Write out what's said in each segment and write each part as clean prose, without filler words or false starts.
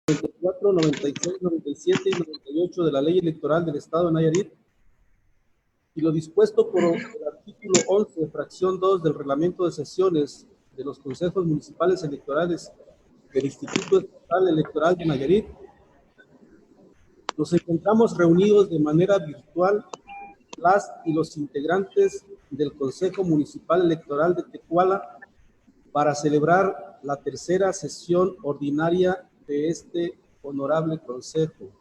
94, 96, 97 y 98 de la Ley Electoral del Estado de Nayarit y lo dispuesto por el artículo 11, fracción 2 del Reglamento de Sesiones de los Consejos Municipales Electorales del Instituto Estatal Electoral de Nayarit, nos encontramos reunidos de manera virtual las y los integrantes del Consejo Municipal Electoral de Tecuala para celebrar la tercera sesión ordinaria de este honorable consejo.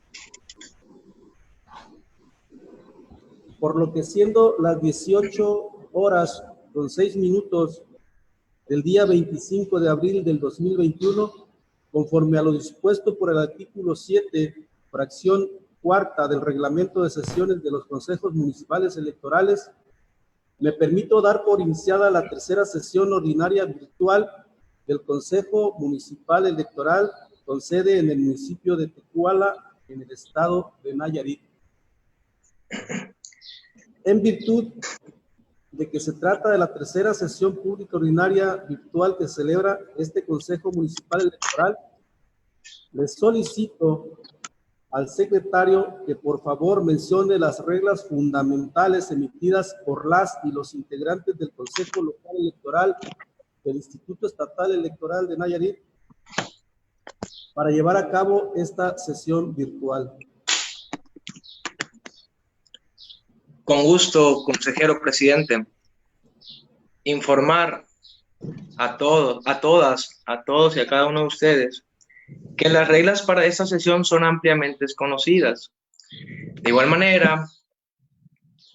Por lo que siendo las 18:06 del día 25 de abril del 2021, conforme a lo dispuesto por el artículo 7, fracción cuarta del Reglamento de Sesiones de los Consejos Municipales Electorales, me permito dar por iniciada la tercera sesión ordinaria virtual del Consejo Municipal Electoral con sede en el municipio de Tecuala, en el estado de Nayarit. En virtud de que se trata de la tercera sesión pública ordinaria virtual que celebra este Consejo Municipal Electoral, les solicito al secretario que por favor mencione las reglas fundamentales emitidas por las y los integrantes del Consejo Local Electoral del Instituto Estatal Electoral de Nayarit para llevar a cabo esta sesión virtual. Con gusto, consejero presidente. Informar a todos, a todas, a todos y a cada uno de ustedes que las reglas para esta sesión son ampliamente conocidas. De igual manera,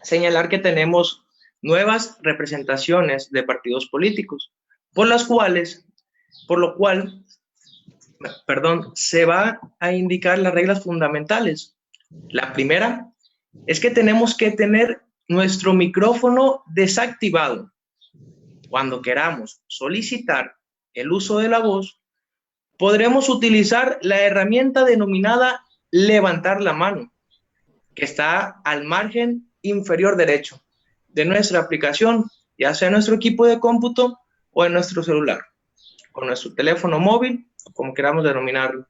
señalar que tenemos nuevas representaciones de partidos políticos, por lo cual, se va a indicar las reglas fundamentales. La primera es que tenemos que tener nuestro micrófono desactivado. Cuando queramos solicitar el uso de la voz, podremos utilizar la herramienta denominada levantar la mano, que está al margen inferior derecho de nuestra aplicación, ya sea en nuestro equipo de cómputo o en nuestro celular, o nuestro teléfono móvil, como queramos denominarlo.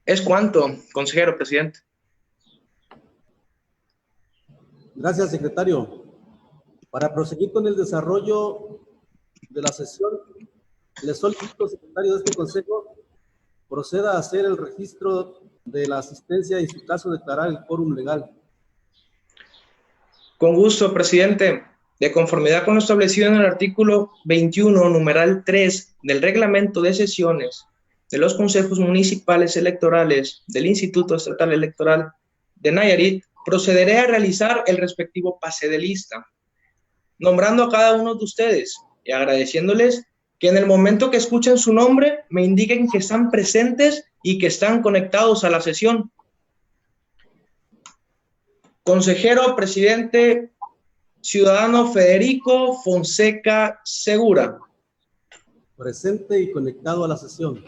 Es cuanto, consejero presidente. Gracias, secretario. Para proseguir con el desarrollo de la sesión, le solicito, secretario de este consejo, proceda a hacer el registro de la asistencia y, en su caso, declarar el quórum legal. Con gusto, presidente. De conformidad con lo establecido en el artículo 21, numeral 3 del Reglamento de Sesiones de los Consejos Municipales Electorales del Instituto Estatal Electoral de Nayarit, procederé a realizar el respectivo pase de lista, nombrando a cada uno de ustedes y agradeciéndoles que en el momento que escuchen su nombre me indiquen que están presentes y que están conectados a la sesión. Consejero presidente ciudadano Federico Fonseca Segura. Presente y conectado a la sesión.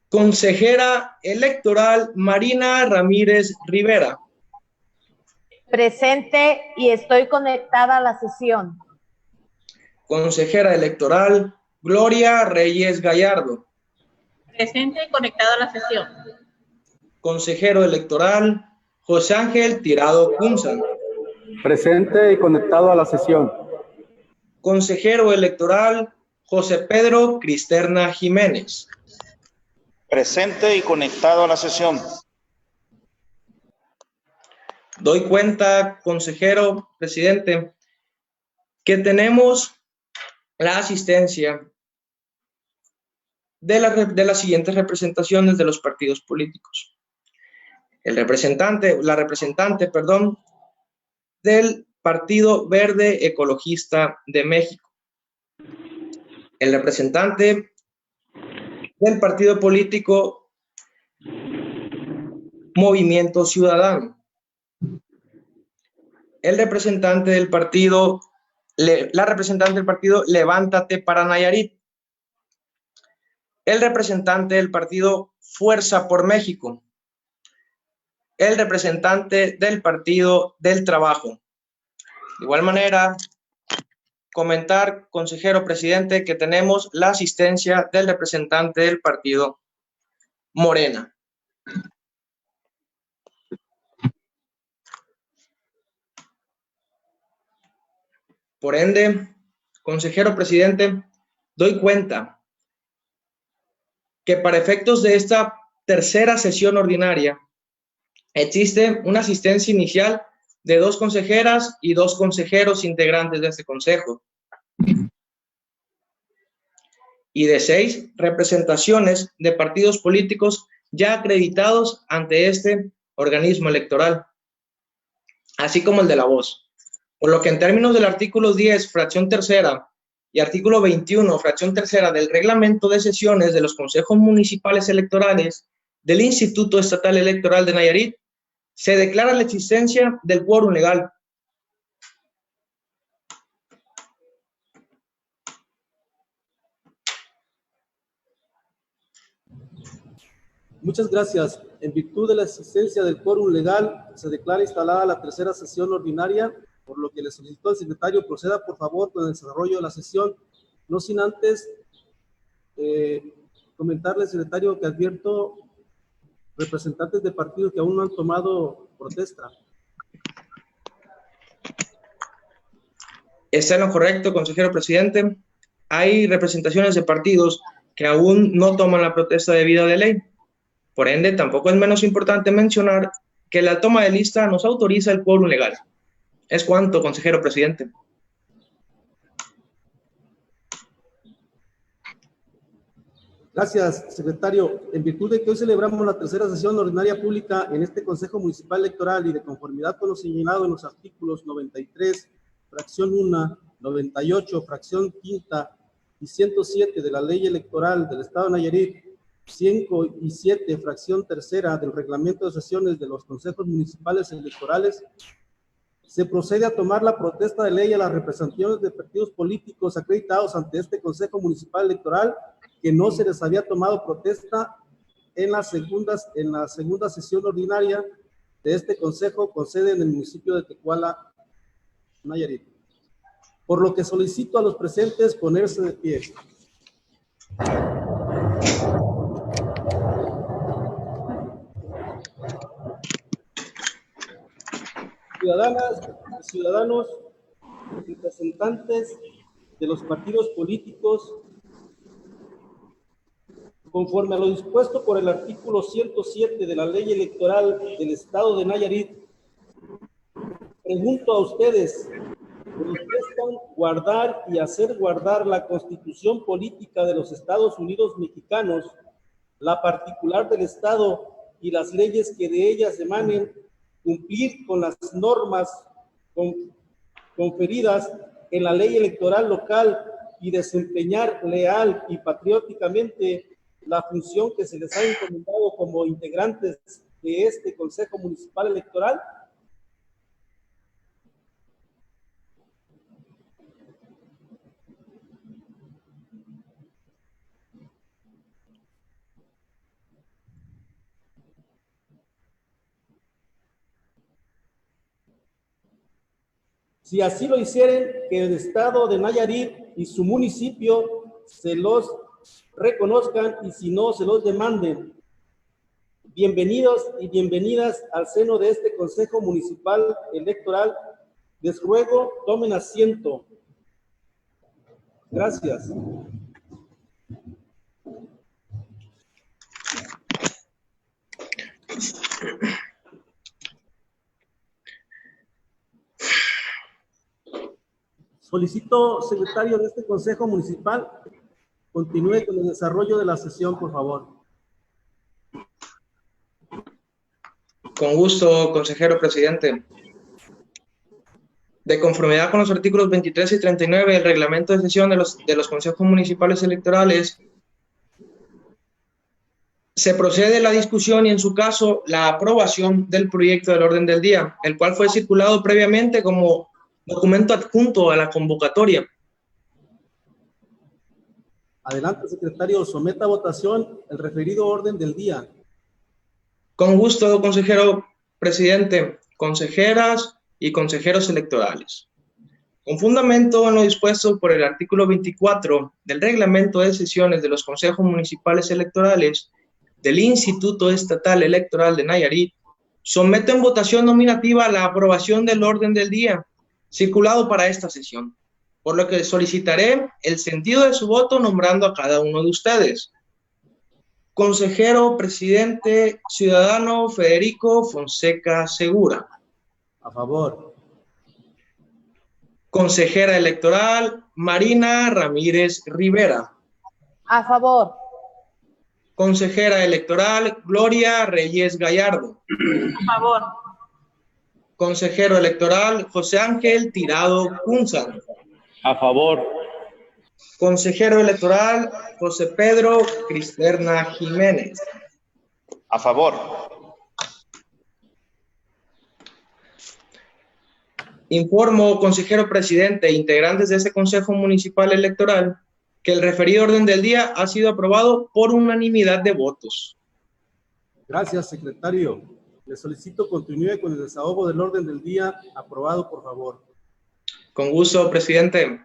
Consejera electoral Marina Ramírez Rivera. Presente y estoy conectada a la sesión. Consejera electoral Gloria Reyes Gallardo. Presente y conectado a la sesión. Consejero electoral José Ángel Tirado Punzan. Presente y conectado a la sesión. Consejero electoral José Pedro Cristerna Jiménez. Presente y conectado a la sesión. Doy cuenta, consejero presidente, que tenemos la asistencia de las siguientes representaciones de los partidos políticos. La representante, del Partido Verde Ecologista de México. El representante del partido político Movimiento Ciudadano. El representante del partido, la representante del partido Levántate para Nayarit. El representante del partido Fuerza por México. El representante del Partido del Trabajo. De igual manera, comentar, consejero presidente, que tenemos la asistencia del representante del partido Morena. Por ende, consejero presidente, doy cuenta que para efectos de esta tercera sesión ordinaria existe una asistencia inicial de 2 consejeras y 2 consejeros integrantes de este consejo y de 6 representaciones de partidos políticos ya acreditados ante este organismo electoral, así como el de la voz. Por lo que en términos del artículo 10, fracción tercera, y artículo 21, fracción tercera del reglamento de sesiones de los consejos municipales electorales del Instituto Estatal Electoral de Nayarit, se declara la existencia del quórum legal. Muchas gracias. En virtud de la existencia del quórum legal, se declara instalada la tercera sesión ordinaria, por lo que le solicito al secretario proceda, por favor, con el desarrollo de la sesión, no sin antes comentarle, secretario, que advierto representantes de partidos que aún no han tomado protesta. Está en lo correcto, consejero presidente. Hay representaciones de partidos que aún no toman la protesta debida de ley. Por ende, tampoco es menos importante mencionar que la toma de lista nos autoriza el quórum legal. Es cuanto, consejero presidente. Gracias, secretario. En virtud de que hoy celebramos la tercera sesión ordinaria pública en este Consejo Municipal Electoral y de conformidad con lo señalado en los artículos 93, fracción 1, 98, fracción quinta y 107 de la Ley Electoral del Estado de Nayarit, 5 y 7, fracción tercera del Reglamento de Sesiones de los Consejos Municipales Electorales, se procede a tomar la protesta de ley a las representaciones de partidos políticos acreditados ante este Consejo Municipal Electoral que no se les había tomado protesta en la segunda sesión ordinaria de este Consejo con sede en el municipio de Tecuala, Nayarit. Por lo que solicito a los presentes ponerse de pie. Ciudadanas y ciudadanos, representantes de los partidos políticos, conforme a lo dispuesto por el artículo 107 de la Ley Electoral del Estado de Nayarit, pregunto a ustedes, ¿manifestan guardar y hacer guardar la Constitución Política de los Estados Unidos Mexicanos, la particular del Estado y las leyes que de ellas emanen, cumplir con las normas conferidas en la ley electoral local y desempeñar leal y patrióticamente la función que se les ha encomendado como integrantes de este Consejo Municipal Electoral? Si así lo hicieren, que el Estado de Nayarit y su municipio se los reconozcan y si no, se los demanden. Bienvenidos y bienvenidas al seno de este Consejo Municipal Electoral. Les ruego, tomen asiento. Gracias. Solicito, secretario de este Consejo Municipal, continúe con el desarrollo de la sesión, por favor. Con gusto, consejero presidente. De conformidad con los artículos 23 y 39 del reglamento de sesión de los consejos municipales electorales, se procede a la discusión y, en su caso, la aprobación del proyecto del orden del día, el cual fue circulado previamente como documento adjunto a la convocatoria. Adelante, secretario, someta a votación el referido orden del día. Con gusto, consejero presidente, consejeras y consejeros electorales. Con fundamento en lo dispuesto por el artículo 24 del Reglamento de Sesiones de los Consejos Municipales Electorales del Instituto Estatal Electoral de Nayarit, someto en votación nominativa la aprobación del orden del día circulado para esta sesión, por lo que solicitaré el sentido de su voto nombrando a cada uno de ustedes. Consejero Presidente Ciudadano Federico Fonseca Segura. A favor. Consejera Electoral Marina Ramírez Rivera. A favor. Consejera Electoral Gloria Reyes Gallardo. A favor. Consejero Electoral José Ángel Tirado Cunza. A favor. Consejero Electoral José Pedro Cristerna Jiménez. A favor. Informo, consejero presidente e integrantes de este Consejo Municipal Electoral, que el referido orden del día ha sido aprobado por unanimidad de votos. Gracias, secretario. Le solicito continúe con el desahogo del orden del día. Aprobado, por favor. Con gusto, presidente.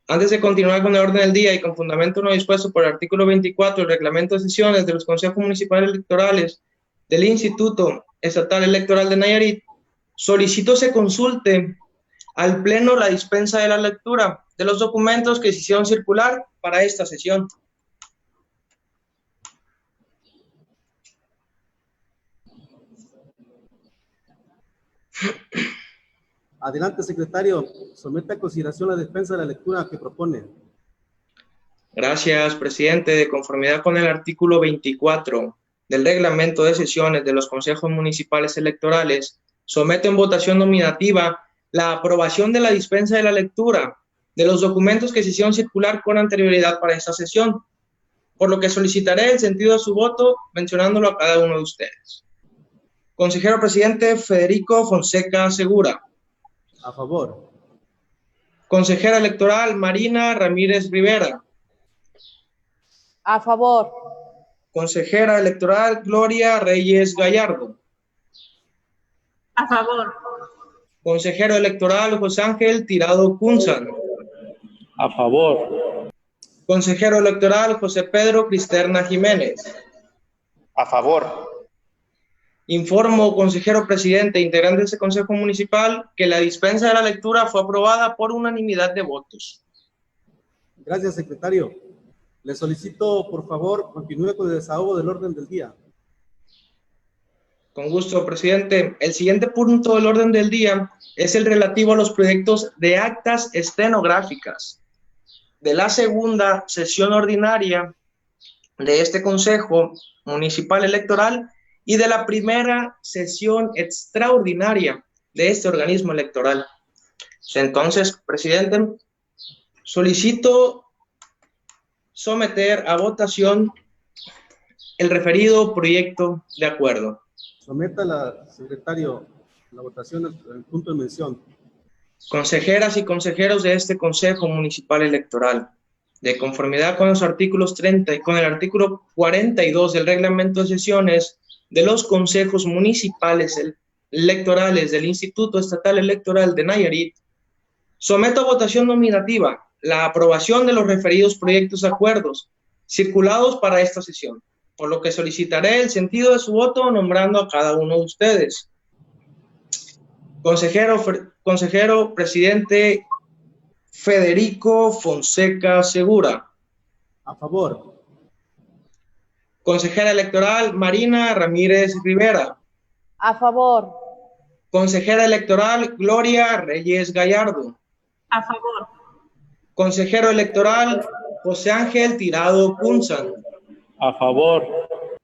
Antes de continuar con el orden del día y con fundamento no dispuesto por el artículo 24 del Reglamento de Sesiones de los Consejos Municipales Electorales del Instituto Estatal Electoral de Nayarit, solicito se consulte al Pleno la dispensa de la lectura de los documentos que se hicieron circular para esta sesión. Adelante, secretario. Somete a consideración la dispensa de la lectura que propone. Gracias, presidente. De conformidad con el artículo 24 del Reglamento de Sesiones de los Consejos Municipales Electorales, someto en votación nominativa la aprobación de la dispensa de la lectura de los documentos que se hicieron circular con anterioridad para esta sesión, por lo que solicitaré el sentido de su voto mencionándolo a cada uno de ustedes. Consejero presidente Federico Fonseca Segura. A favor. Consejera electoral Marina Ramírez Rivera. A favor. Consejera electoral Gloria Reyes Gallardo. A favor. Consejero electoral José Ángel Tirado Cunza. A favor. Consejero electoral José Pedro Cristerna Jiménez. A favor. Informo, consejero presidente e integrante de este Consejo Municipal, que la dispensa de la lectura fue aprobada por unanimidad de votos. Gracias, secretario. Le solicito, por favor, continúe con el desahogo del orden del día. Con gusto, presidente. El siguiente punto del orden del día es el relativo a los proyectos de actas estenográficas de la segunda sesión ordinaria de este Consejo Municipal Electoral y de la primera sesión extraordinaria de este organismo electoral. Entonces, presidente, solicito someter a votación el referido proyecto de acuerdo. Someta, secretario, la votación del punto de mención. Consejeras y consejeros de este Consejo Municipal Electoral, de conformidad con los artículos 30 y con el artículo 42 del Reglamento de Sesiones de los Consejos Municipales Electorales del Instituto Estatal Electoral de Nayarit, someto a votación nominativa la aprobación de los referidos proyectos de acuerdos circulados para esta sesión, por lo que solicitaré el sentido de su voto nombrando a cada uno de ustedes. Consejero presidente Federico Fonseca Segura. A favor. Consejera electoral Marina Ramírez Rivera. A favor. Consejera electoral Gloria Reyes Gallardo. A favor. Consejero electoral José Ángel Tirado Cunza. A favor.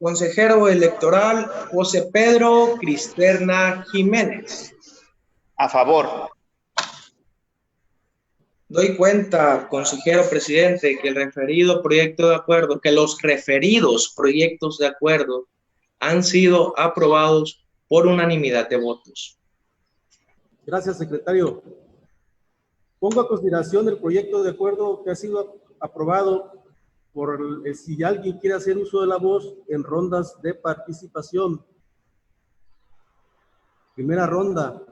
Consejero electoral José Pedro Cristerna Jiménez. A favor. Doy cuenta, consejero presidente, que los referidos proyectos de acuerdo han sido aprobados por unanimidad de votos. Gracias, secretario. Pongo a consideración el proyecto de acuerdo que ha sido aprobado si alguien quiere hacer uso de la voz en rondas de participación. Primera ronda.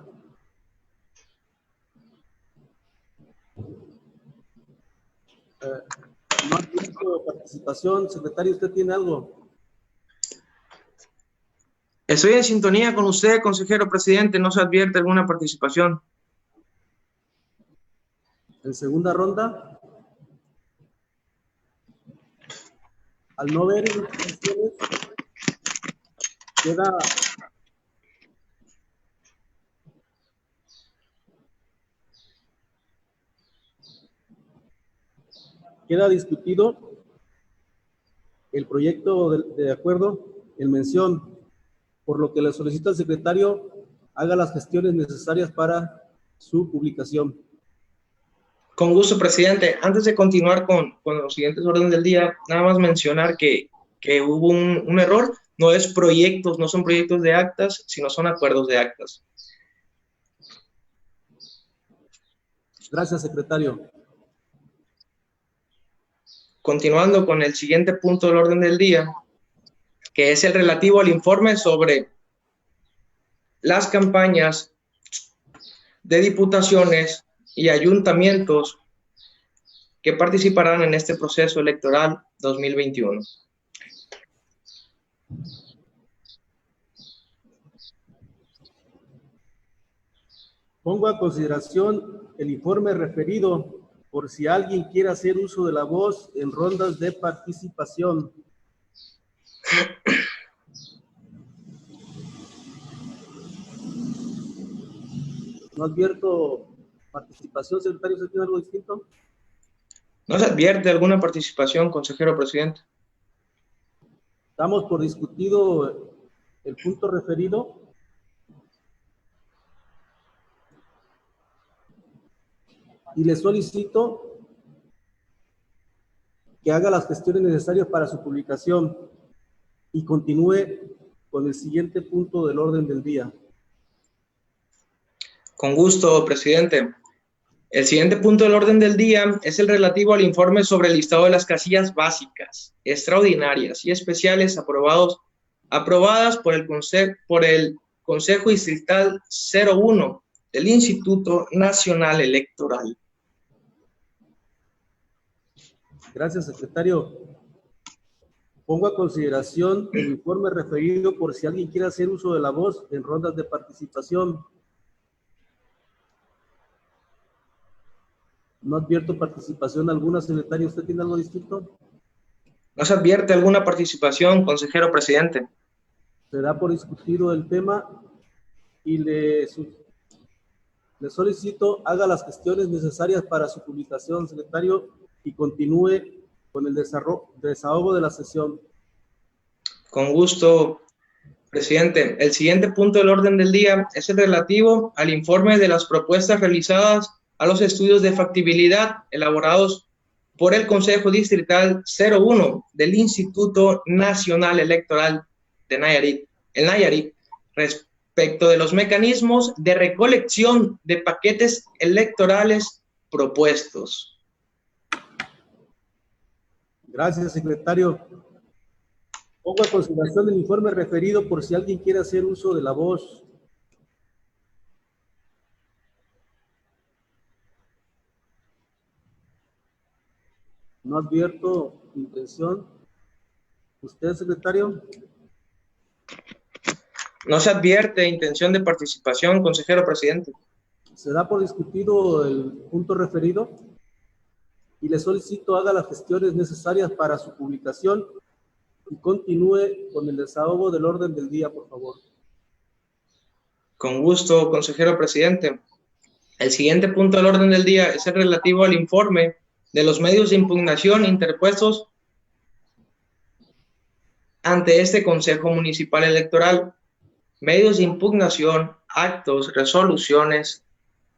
No ha habido participación. Secretario, ¿usted tiene algo? Estoy en sintonía con usted, consejero presidente. No se advierte alguna participación. En segunda ronda, al no ver indicaciones, queda discutido el proyecto de acuerdo en mención, por lo que le solicito al secretario haga las gestiones necesarias para su publicación. Con gusto, presidente. Antes de continuar con los siguientes órdenes del día, nada más mencionar que hubo un error. No es proyectos, no son proyectos de actas, sino son acuerdos de actas. Gracias, secretario. Continuando con el siguiente punto del orden del día, que es el relativo al informe sobre las campañas de diputaciones y ayuntamientos que participarán en este proceso electoral 2021. Pongo a consideración el informe referido por si alguien quiere hacer uso de la voz en rondas de participación. No advierto participación, secretario. ¿Usted tiene algo distinto? ¿No se advierte alguna participación, consejero presidente? Damos por discutido el punto referido. Y le solicito que haga las gestiones necesarias para su publicación y continúe con el siguiente punto del orden del día. Con gusto, presidente. El siguiente punto del orden del día es el relativo al informe sobre el listado de las casillas básicas, extraordinarias y especiales aprobadas por el Consejo Distrital 01 del Instituto Nacional Electoral. Gracias, secretario. Pongo a consideración el informe referido por si alguien quiere hacer uso de la voz en rondas de participación. No advierto participación alguna, secretario. ¿Usted tiene algo distinto? ¿No se advierte alguna participación, consejero presidente? Se da por discutido el tema y le solicito haga las gestiones necesarias para su publicación, secretario, y continúe con el desahogo de la sesión. Con gusto, presidente. El siguiente punto del orden del día es el relativo al informe de las propuestas realizadas a los estudios de factibilidad elaborados por el Consejo Distrital 01 del Instituto Nacional Electoral de Nayarit, respecto de los mecanismos de recolección de paquetes electorales propuestos. Gracias, secretario. Pongo a consideración el informe referido por si alguien quiere hacer uso de la voz. No advierto intención. ¿Usted, secretario? No se advierte intención de participación, consejero presidente. Se da por discutido el punto referido y le solicito haga las gestiones necesarias para su publicación y continúe con el desahogo del orden del día, por favor. Con gusto, consejero presidente. El siguiente punto del orden del día es el relativo al informe de los medios de impugnación interpuestos ante este Consejo Municipal Electoral. Medios de impugnación, actos, resoluciones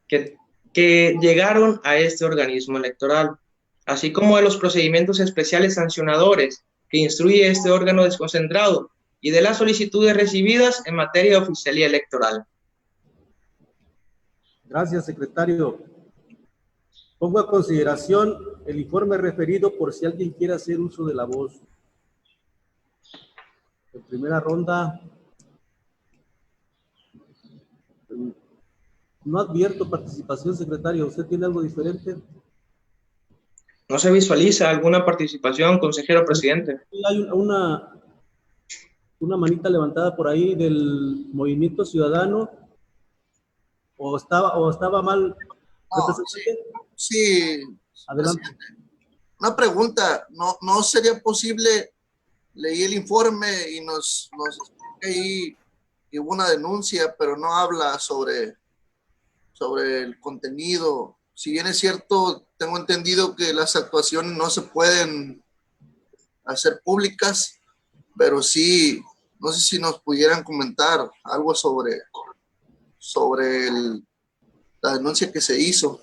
que llegaron a este organismo electoral, así como de los procedimientos especiales sancionadores que instruye este órgano desconcentrado y de las solicitudes recibidas en materia de oficialía electoral. Gracias, secretario. Pongo a consideración el informe referido por si alguien quiere hacer uso de la voz. En primera ronda, no advierto participación, secretario. ¿Usted tiene algo diferente? No se visualiza alguna participación, consejero presidente. Hay una manita levantada por ahí del Movimiento Ciudadano, o estaba mal, representante. Sí, Adelante. presidente. Una pregunta, ¿no sería posible, leí el informe y nos explica ahí que hubo una denuncia, pero no habla sobre el contenido? Si bien es cierto, tengo entendido que las actuaciones no se pueden hacer públicas, pero sí, no sé si nos pudieran comentar algo sobre la denuncia que se hizo.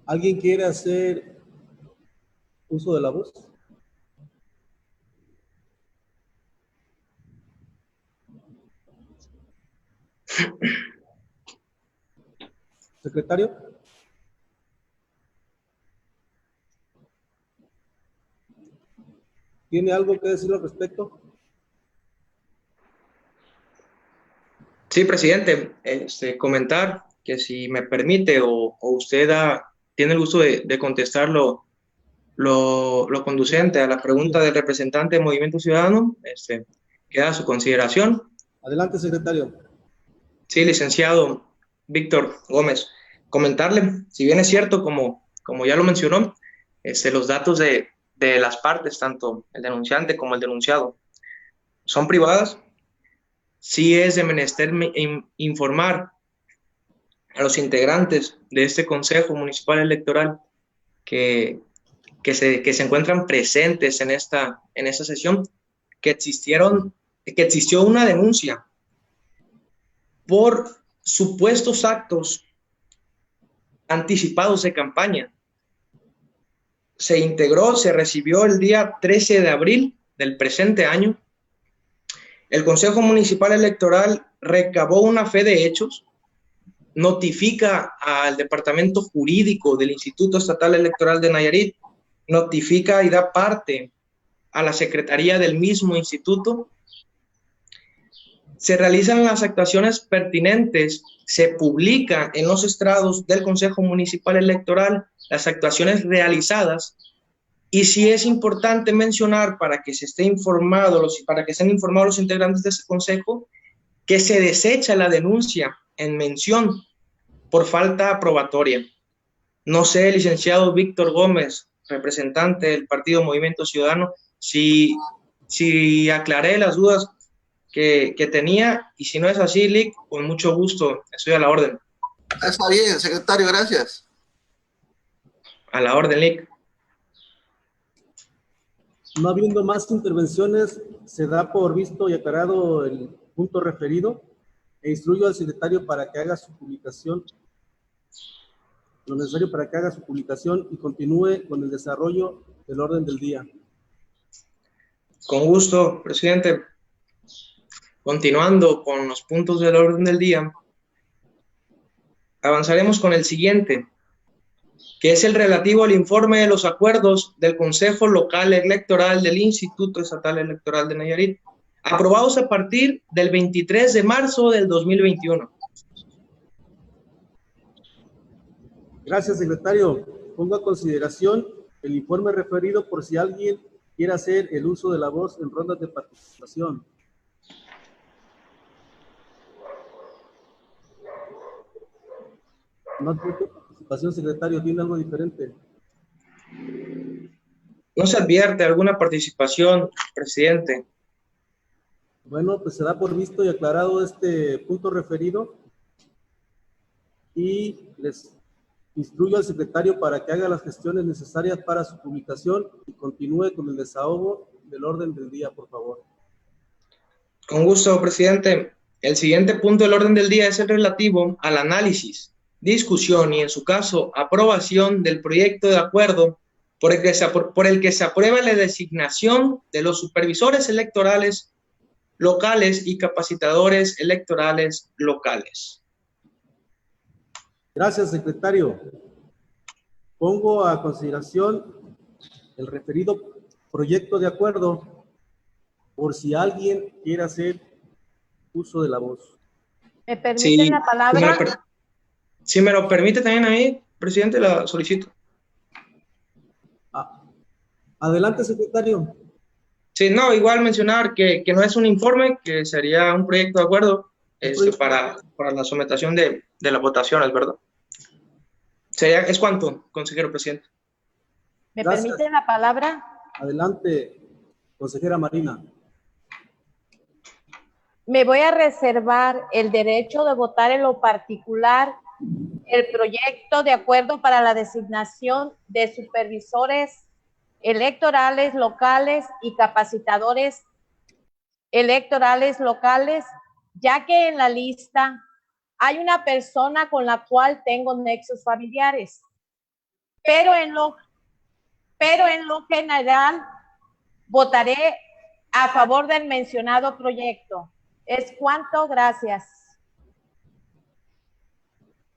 ¿Alguien quiere hacer uso de la voz? Secretario. ¿Tiene algo que decir al respecto? Sí, presidente, comentar que si me permite o usted tiene el gusto de contestar lo conducente a la pregunta del representante del Movimiento Ciudadano, queda a su consideración. Adelante, secretario. Sí, licenciado Víctor Gómez, comentarle, si bien es cierto, como ya lo mencionó, los datos de las partes, tanto el denunciante como el denunciado, son privadas, sí es de menester informar a los integrantes de este Consejo Municipal Electoral que se encuentran presentes en esta sesión, que existió una denuncia por supuestos actos anticipados de campaña. Se recibió el día 13 de abril del presente año. El Consejo Municipal Electoral recabó una fe de hechos, notifica al Departamento Jurídico del Instituto Estatal Electoral de Nayarit, notifica y da parte a la Secretaría del mismo instituto. Se realizan las actuaciones pertinentes, se publica en los estrados del Consejo Municipal Electoral las actuaciones realizadas, y sí es importante mencionar para que estén informados los integrantes de ese consejo, que se desecha la denuncia en mención por falta probatoria. No sé, licenciado Víctor Gómez, representante del Partido Movimiento Ciudadano, si aclaré las dudas que tenía, y si no es así, Lic, con mucho gusto, estoy a la orden. Está bien, secretario, gracias. A la orden, Lic. No habiendo más intervenciones, se da por visto y aclarado el punto referido e instruyo al secretario para que haga su publicación, lo necesario para que haga su publicación y continúe con el desarrollo del orden del día. Con gusto, presidente. Continuando con los puntos del orden del día, avanzaremos con el siguiente, que es el relativo al informe de los acuerdos del Consejo Local Electoral del Instituto Estatal Electoral de Nayarit, aprobados a partir del 23 de marzo del 2021. Gracias, secretario. Pongo a consideración el informe referido por si alguien quiere hacer el uso de la voz en rondas de participación. No admite participación, secretario. ¿Tiene algo diferente? No se advierte alguna participación, presidente. Bueno, pues se da por visto y aclarado este punto referido, y les instruyo al secretario para que haga las gestiones necesarias para su publicación y continúe con el desahogo del orden del día, por favor. Con gusto, presidente. El siguiente punto del orden del día es el relativo al análisis, discusión y, en su caso, aprobación del proyecto de acuerdo por el que se aprueba la designación de los supervisores electorales locales y capacitadores electorales locales. Gracias, secretario. Pongo a consideración el referido proyecto de acuerdo por si alguien quiere hacer uso de la voz. ¿Me permiten Sí, la palabra? si me lo permite también a mí, presidente, la solicito. Ah, adelante, secretario. Sí, no, igual mencionar que no es un informe, que sería un proyecto de acuerdo para la sometición de las votaciones, ¿verdad? ¿Es cuánto, consejero presidente? ¿Me Gracias. permiten la palabra? Adelante, consejera Marina. Me voy a reservar el derecho de votar en lo particular el proyecto de acuerdo para la designación de supervisores electorales locales y capacitadores electorales locales, ya que en la lista hay una persona con la cual tengo nexos familiares. Pero en lo general votaré a favor del mencionado proyecto. Es cuanto, gracias.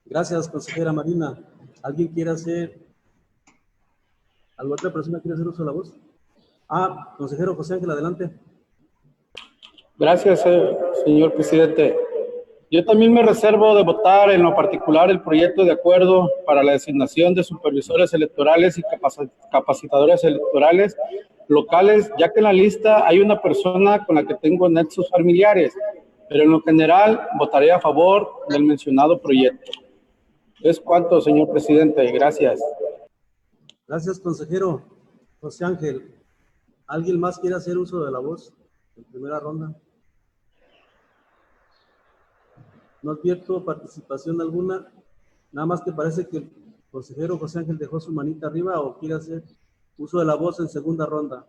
Gracias, consejera Marina. ¿Alguien quiere hacer, alguna otra persona quiere hacer uso de la voz? Consejero José Ángel, adelante. Gracias, señor presidente. Yo también me reservo de votar en lo particular el proyecto de acuerdo para la designación de supervisores electorales y capacitadores electorales locales, ya que en la lista hay una persona con la que tengo nexos familiares, pero en lo general votaré a favor del mencionado proyecto. Es cuanto, señor presidente. Gracias. Gracias, consejero José Ángel. ¿Alguien más quiere hacer uso de la voz en primera ronda? No advierto participación alguna, nada más que parece que el consejero José Ángel dejó su manita arriba o quiere hacer uso de la voz en segunda ronda.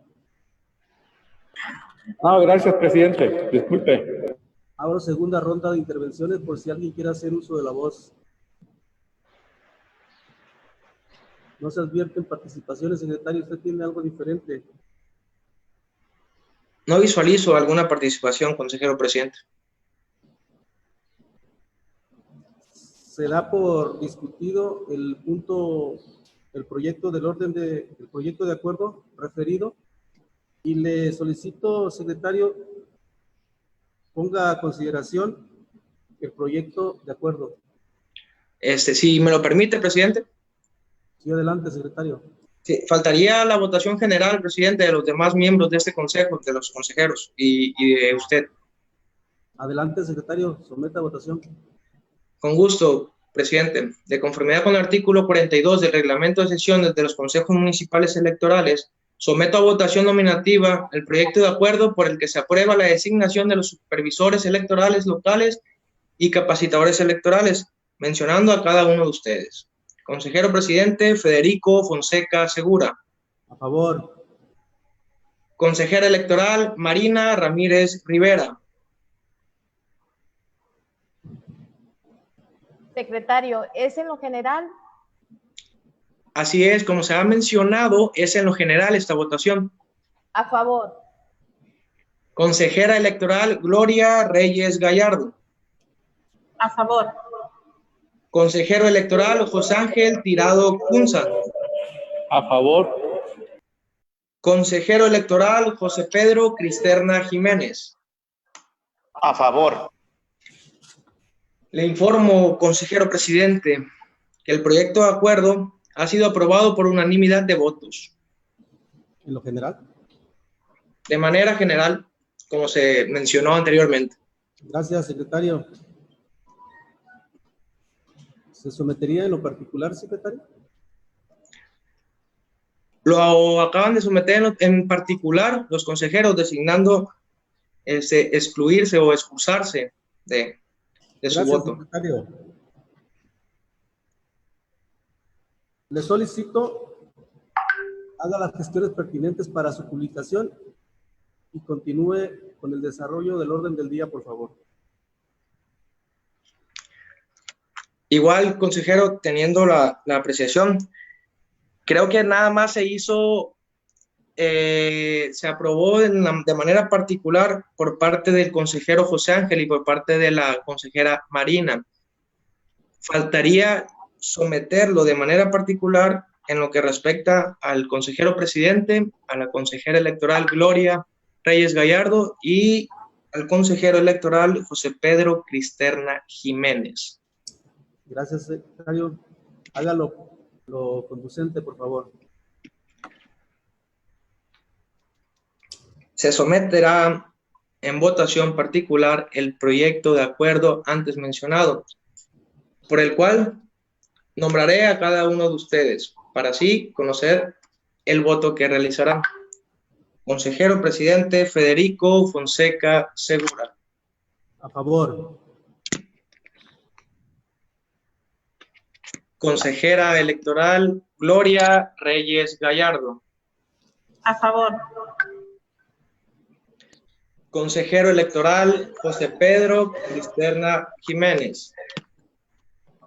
No, gracias, presidente. Disculpe. Abro segunda ronda de intervenciones por si alguien quiere hacer uso de la voz. No se advierten participaciones, secretario. ¿Usted tiene algo diferente? No visualizo alguna participación, consejero presidente. Se da por discutido el proyecto el proyecto de acuerdo referido, y le solicito, secretario, ponga a consideración el proyecto de acuerdo. Si me lo permite, presidente. Sí, adelante, secretario. Sí, faltaría la votación general, presidente, de los demás miembros de este consejo, de los consejeros y de usted. Adelante, secretario, someta a votación. Con gusto, presidente. De conformidad con el artículo 42 del reglamento de sesiones de los consejos municipales electorales, someto a votación nominativa el proyecto de acuerdo por el que se aprueba la designación de los supervisores electorales locales y capacitadores electorales, mencionando a cada uno de ustedes. Consejero presidente Federico Fonseca Segura. A favor. Consejera electoral Marina Ramírez Rivera. Secretario, ¿es en lo general? Así es, como se ha mencionado, es en lo general esta votación. A favor. Consejera electoral Gloria Reyes Gallardo. A favor. Consejero electoral José Ángel Tirado Cunza. A favor. Consejero electoral José Pedro Cristerna Jiménez. A favor. Le informo, consejero presidente, que el proyecto de acuerdo ha sido aprobado por unanimidad de votos. ¿En lo general? De manera general, como se mencionó anteriormente. Gracias, secretario. ¿Se sometería en lo particular, secretario? Lo acaban de someter en particular los consejeros, designando excluirse o excusarse de su voto. Secretario. Le solicito haga las gestiones pertinentes para su publicación y continúe con el desarrollo del orden del día, por favor. Igual, consejero, teniendo la apreciación, creo que nada más se hizo, se aprobó de manera particular por parte del consejero José Ángel y por parte de la consejera Marina. Faltaría someterlo de manera particular en lo que respecta al consejero presidente, a la consejera electoral Gloria Reyes Gallardo y al consejero electoral José Pedro Cristerna Jiménez. Gracias, secretario. Hágalo lo conducente, por favor. Se someterá en votación particular el proyecto de acuerdo antes mencionado, por el cual nombraré a cada uno de ustedes, para así conocer el voto que realizarán. Consejero presidente Federico Fonseca Segura. A favor. Consejera electoral Gloria Reyes Gallardo. A favor. Consejero electoral José Pedro Cristerna Jiménez.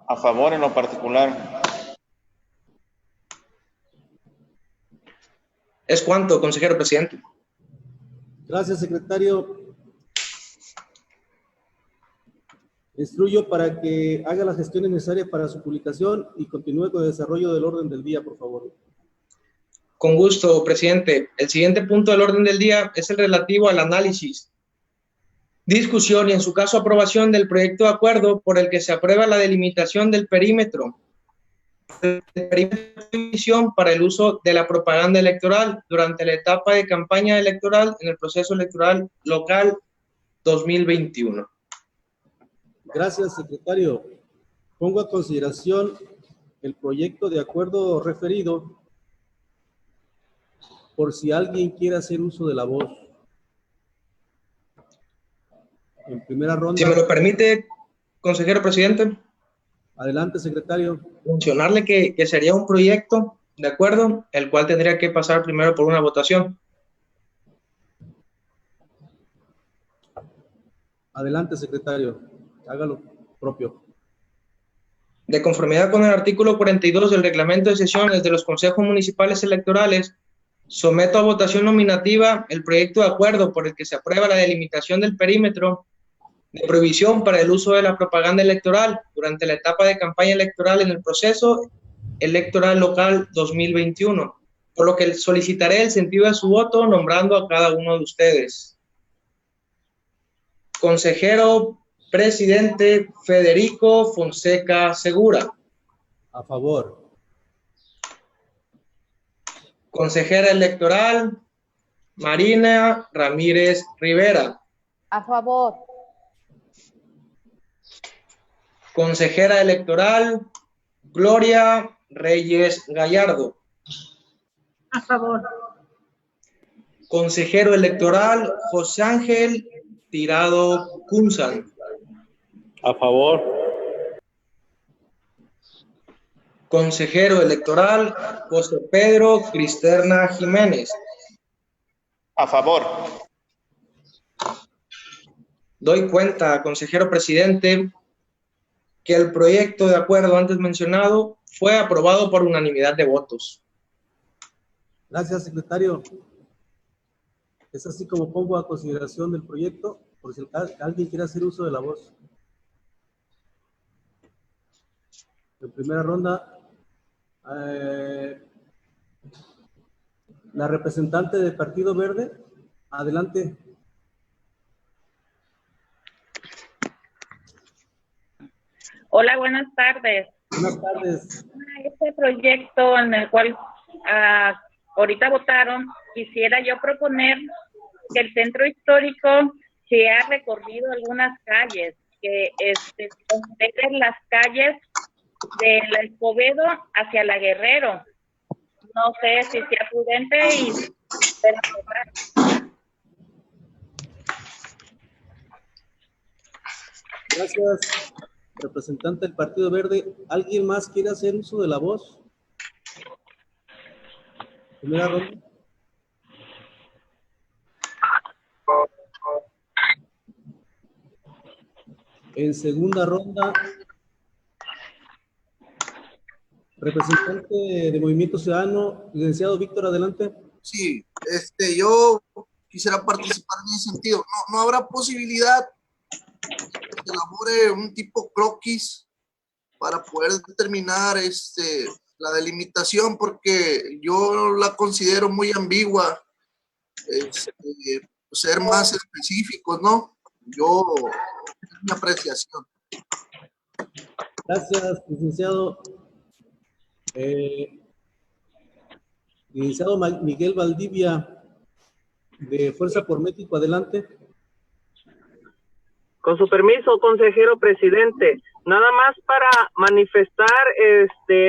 A favor en lo particular. ¿Es cuánto, consejero presidente? Gracias, secretario. Instruyo para que haga las gestiones necesarias para su publicación y continúe con el desarrollo del orden del día, por favor. Con gusto, presidente. El siguiente punto del orden del día es el relativo al análisis, discusión y, en su caso, aprobación del proyecto de acuerdo por el que se aprueba la delimitación del perímetro de división para el uso de la propaganda electoral durante la etapa de campaña electoral en el proceso electoral local 2021. Gracias, secretario. Pongo a consideración el proyecto de acuerdo referido por si alguien quiere hacer uso de la voz. En primera ronda. Si me lo permite, consejero presidente. Adelante, secretario. Mencionarle que sería un proyecto de acuerdo, el cual tendría que pasar primero por una votación. Adelante, secretario. Hágalo propio. De conformidad con el artículo 42 del reglamento de sesiones de los consejos municipales electorales, someto a votación nominativa el proyecto de acuerdo por el que se aprueba la delimitación del perímetro de prohibición para el uso de la propaganda electoral durante la etapa de campaña electoral en el proceso electoral local 2021, por lo que solicitaré el sentido de su voto nombrando a cada uno de ustedes. Consejero presidente Federico Fonseca Segura. A favor. Consejera electoral Marina Ramírez Rivera. A favor. Consejera electoral Gloria Reyes Gallardo. A favor. Consejero electoral José Ángel Tirado Cunzan. A favor. Consejero electoral José Pedro Cristerna Jiménez. A favor. Doy cuenta, consejero presidente, que el proyecto de acuerdo antes mencionado fue aprobado por unanimidad de votos. Gracias, secretario. Es así como pongo a consideración del proyecto, por si alguien quiere hacer uso de la voz. En primera ronda, la representante del Partido Verde, adelante. Hola, buenas tardes. Buenas tardes. Este proyecto en el cual ahorita votaron, quisiera yo proponer que el centro histórico se ha recorrido algunas calles, que consideren las calles de la Escobedo hacia la Guerrero. No sé si sea prudente y Gracias, representante del Partido Verde. ¿Alguien más quiere hacer uso de la voz? Primera ronda. En segunda ronda, representante de Movimiento Ciudadano, licenciado Víctor, adelante. Sí, yo quisiera participar en ese sentido. No habrá posibilidad que se elabore un tipo croquis para poder determinar la delimitación, porque yo la considero muy ambigua, ser más específicos, ¿no? Es mi apreciación. Gracias, licenciado. Licenciado Miguel Valdivia, de Fuerza por México, adelante. Con su permiso, consejero presidente, nada más para manifestar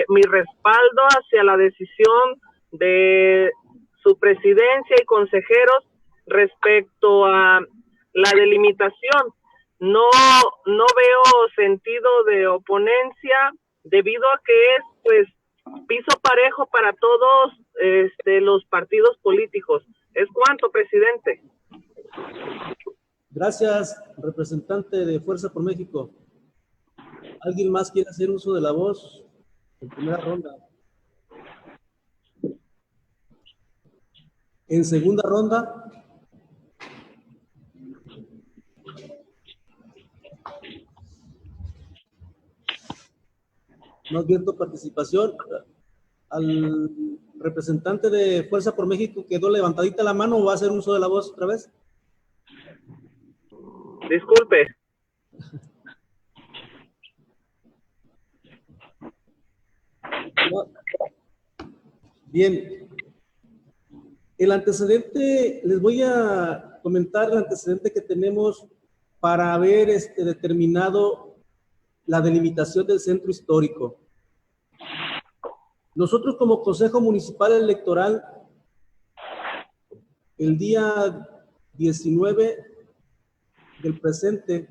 mi respaldo hacia la decisión de su presidencia y consejeros respecto a la delimitación. No veo sentido de oponencia debido a que es pues piso parejo para todos los partidos políticos. ¿Es cuanto, presidente? Gracias, representante de Fuerza por México. ¿Alguien más quiere hacer uso de la voz en primera ronda? En segunda ronda. No advierto participación. Al representante de Fuerza por México quedó levantadita la mano, ¿o va a hacer uso de la voz otra vez? Disculpe. Bien. El antecedente, les voy a comentar el antecedente que tenemos para haber determinado la delimitación del centro histórico. Nosotros como Consejo Municipal Electoral, el día 19 del presente,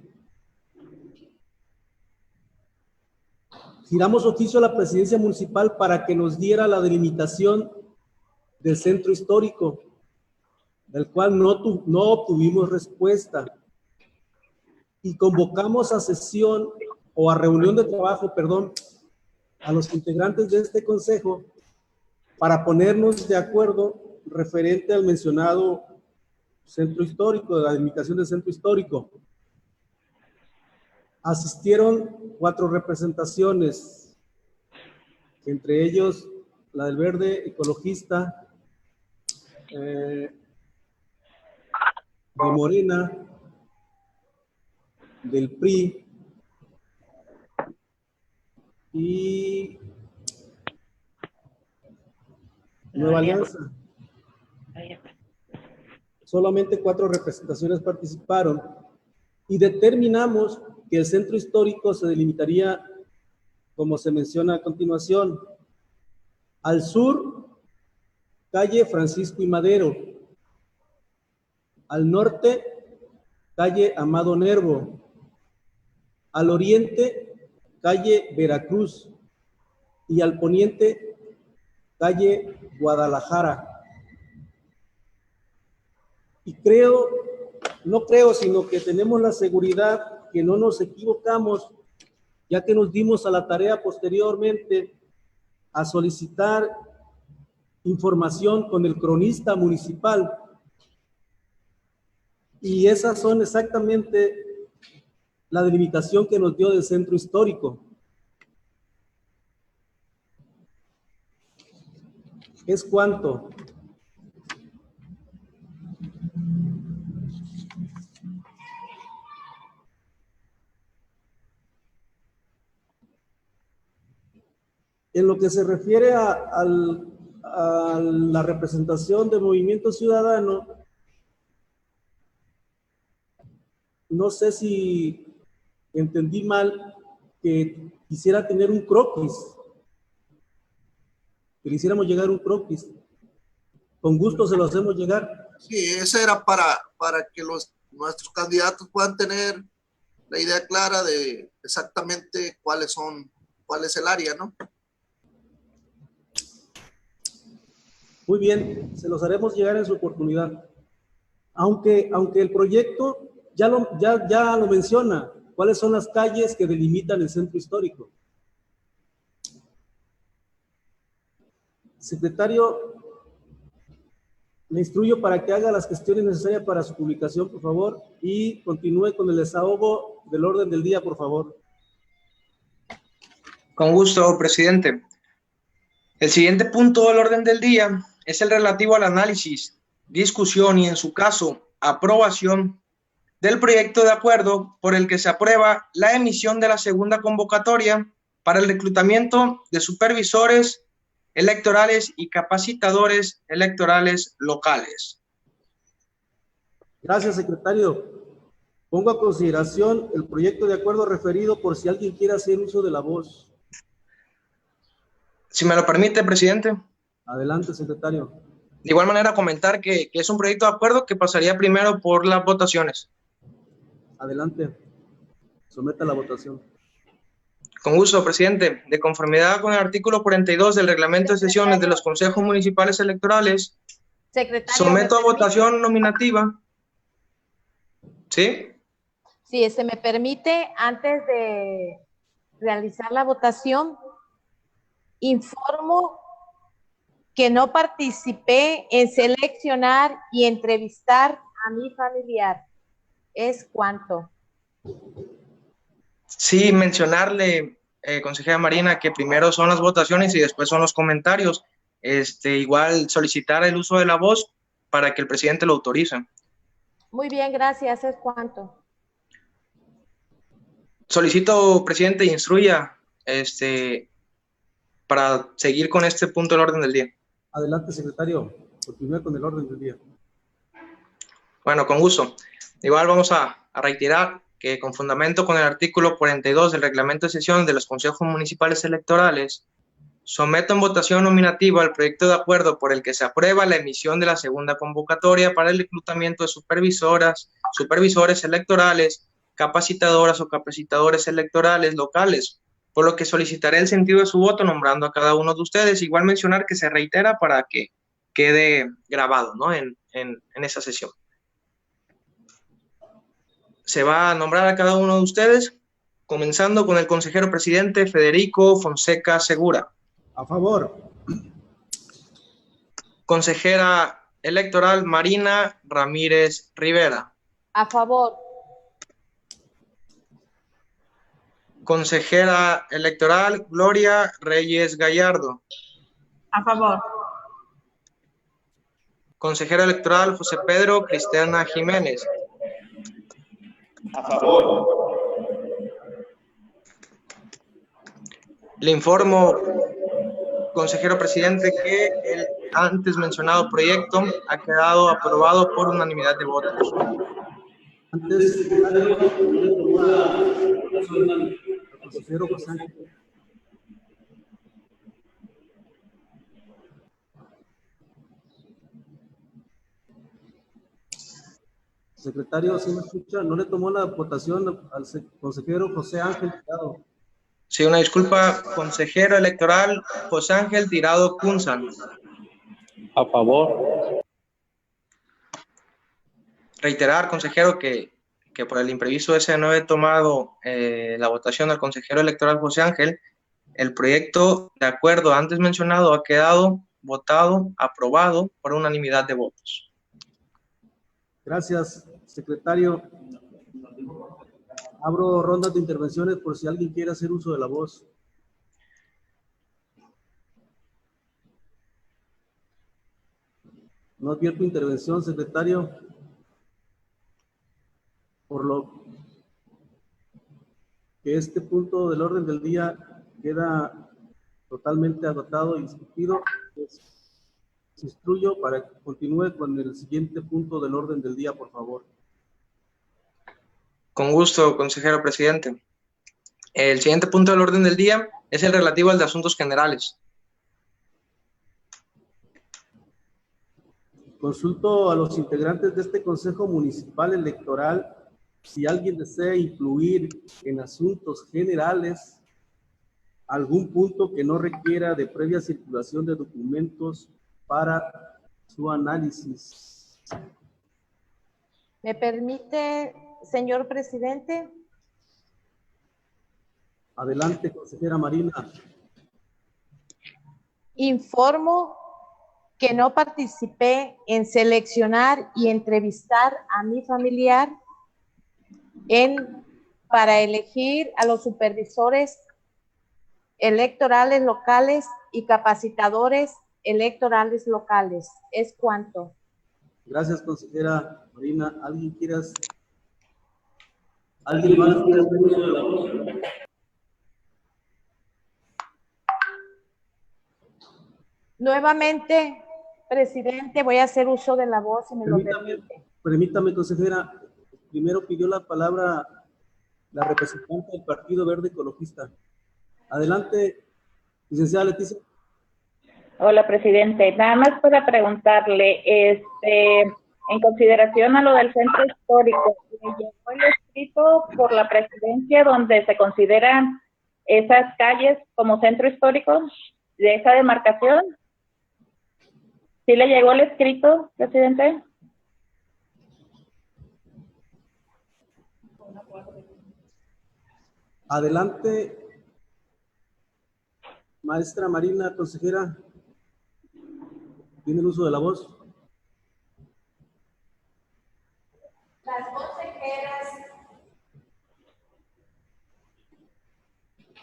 giramos oficio a la presidencia municipal para que nos diera la delimitación del centro histórico, del cual no obtuvimos respuesta. Y convocamos a sesión o a reunión de trabajo, perdón, a los integrantes de este consejo para ponernos de acuerdo referente al mencionado centro histórico, de la delimitación del centro histórico. Asistieron 4 representaciones, entre ellos la del Verde Ecologista, de Morena, del PRI y Nueva Alianza. Solamente 4 representaciones participaron y determinamos que el centro histórico se delimitaría, como se menciona a continuación: al sur, calle Francisco y Madero; al norte, calle Amado Nervo; al oriente, calle Veracruz; y al poniente, calle Guadalajara. Y no creo, sino que tenemos la seguridad que no nos equivocamos, ya que nos dimos a la tarea posteriormente a solicitar información con el cronista municipal. Y esas son exactamente la delimitación que nos dio del centro histórico. ¿Es cuánto? En lo que se refiere a la representación del Movimiento Ciudadano, no sé si entendí mal que quisiera tener un croquis, que le hiciéramos llegar un croquis. Con gusto se lo hacemos llegar. Sí, ese era para que nuestros candidatos puedan tener la idea clara de exactamente cuál es el área, ¿no? Muy bien, se los haremos llegar en su oportunidad. Aunque el proyecto ya lo menciona, cuáles son las calles que delimitan el centro histórico. Secretario, le instruyo para que haga las gestiones necesarias para su publicación, por favor, y continúe con el desahogo del orden del día, por favor. Con gusto, presidente. El siguiente punto del orden del día es el relativo al análisis, discusión y, en su caso, aprobación del proyecto de acuerdo por el que se aprueba la emisión de la segunda convocatoria para el reclutamiento de supervisores electorales y capacitadores electorales locales. Gracias, secretario. Pongo a consideración el proyecto de acuerdo referido por si alguien quiere hacer uso de la voz. Si me lo permite, presidente. Adelante, secretario. De igual manera, comentar que es un proyecto de acuerdo que pasaría primero por las votaciones. Adelante. Someta a la votación. Con gusto, presidente. De conformidad con el artículo 42 del reglamento de sesiones de los consejos municipales electorales, Secretario, someto a votación nominativa. ¿Sí? Si se me permite, antes de realizar la votación, informo que no participé en seleccionar y entrevistar a mi familiar. ¿Es cuánto? Sí, mencionarle, consejera Marina, que primero son las votaciones y después son los comentarios. Igual solicitar el uso de la voz para que el presidente lo autorice. Muy bien, gracias. ¿Es cuánto? Solicito, presidente, instruya para seguir con este punto del orden del día. Adelante, secretario. Continúe con el orden del día. Bueno, con gusto. Igual vamos a reiterar que con fundamento con el artículo 42 del reglamento de sesión de los consejos municipales electorales, someto en votación nominativa el proyecto de acuerdo por el que se aprueba la emisión de la segunda convocatoria para el reclutamiento de supervisores electorales, capacitadoras o capacitadores electorales locales, por lo que solicitaré el sentido de su voto nombrando a cada uno de ustedes. Igual mencionar que se reitera para que quede grabado, ¿no? en esa sesión. Se va a nombrar a cada uno de ustedes, comenzando con el consejero presidente Federico Fonseca Segura. A favor. Consejera electoral Marina Ramírez Rivera. A favor. Consejera electoral Gloria Reyes Gallardo. A favor. Consejero electoral José Pedro Cristiana Jiménez. A favor. Le informo, consejero presidente, que el antes mencionado proyecto ha quedado aprobado por unanimidad de votos. Antes, secretario, consejero José Ángel. Secretario, ¿sí me escucha? ¿No le tomó la votación al consejero José Ángel Tirado? Sí, una disculpa, consejero electoral José Ángel Tirado Cunzan. A favor. Reiterar, consejero, que por el imprevisto ese no he tomado la votación al consejero electoral José Ángel. El proyecto de acuerdo antes mencionado ha quedado votado, aprobado por unanimidad de votos. Gracias, secretario. Abro rondas de intervenciones por si alguien quiere hacer uso de la voz. No advierto intervención, secretario. Por lo que este punto del orden del día queda totalmente agotado y discutido, pues, instruyo para que continúe con el siguiente punto del orden del día, por favor. Con gusto, consejero presidente. El siguiente punto del orden del día es el relativo al de asuntos generales. Consulto a los integrantes de este Consejo Municipal Electoral si alguien desea incluir en asuntos generales algún punto que no requiera de previa circulación de documentos para su análisis. ¿Me permite, señor presidente? Adelante, consejera Marina. Informo que no participé en seleccionar y entrevistar a mi familiar para elegir a los supervisores electorales locales y capacitadores electorales locales. ¿Es cuánto? Gracias, consejera Marina. ¿Alguien quiere ¿Alguien más quiere hacer uso de la voz? Nuevamente, presidente, voy a hacer uso de la voz, si me lo permite. Permítame, consejera. Primero pidió la palabra la representante del Partido Verde Ecologista. Adelante, licenciada Leticia. Hola, presidente. Nada más para preguntarle, en consideración a lo del centro histórico, ¿le llegó el escrito por la presidencia donde se consideran esas calles como centro histórico de esa demarcación? ¿Sí le llegó el escrito, presidente? Adelante, maestra Marina, consejera. ¿Tiene el uso de la voz?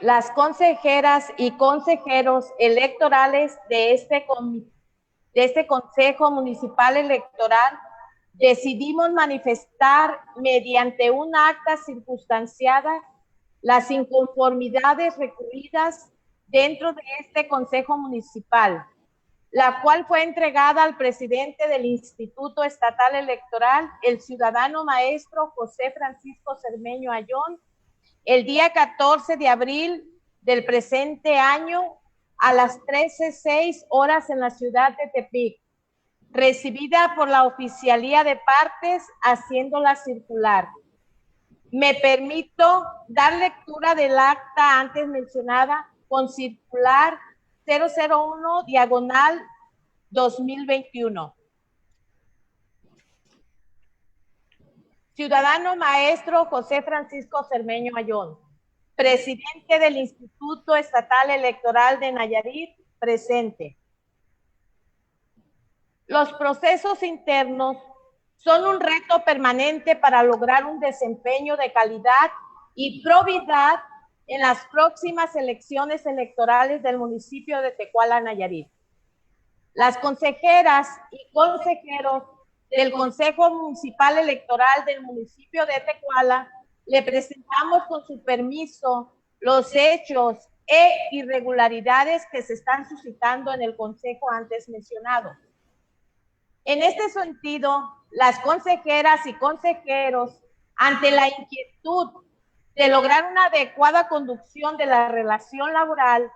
Las consejeras y consejeros electorales de este Consejo Municipal Electoral decidimos manifestar mediante un acta circunstanciada las inconformidades recurridas dentro de este Consejo Municipal, la cual fue entregada al presidente del Instituto Estatal Electoral, el ciudadano maestro José Francisco Cermeño Ayón, el día 14 de abril del presente año a las 13:06 horas en la ciudad de Tepic, recibida por la Oficialía de Partes, haciéndola circular. Me permito dar lectura del acta antes mencionada con circular 001/2021. Ciudadano maestro José Francisco Cermeño Ayón, presidente del Instituto Estatal Electoral de Nayarit, presente. Los procesos internos son un reto permanente para lograr un desempeño de calidad y probidad en las próximas elecciones electorales del municipio de Tecuala, Nayarit. Las consejeras y consejeros del Consejo Municipal Electoral del municipio de Tecuala le presentamos con su permiso los hechos e irregularidades que se están suscitando en el consejo antes mencionado. En este sentido, las consejeras y consejeros, ante la inquietud de lograr una adecuada conducción de la relación laboral,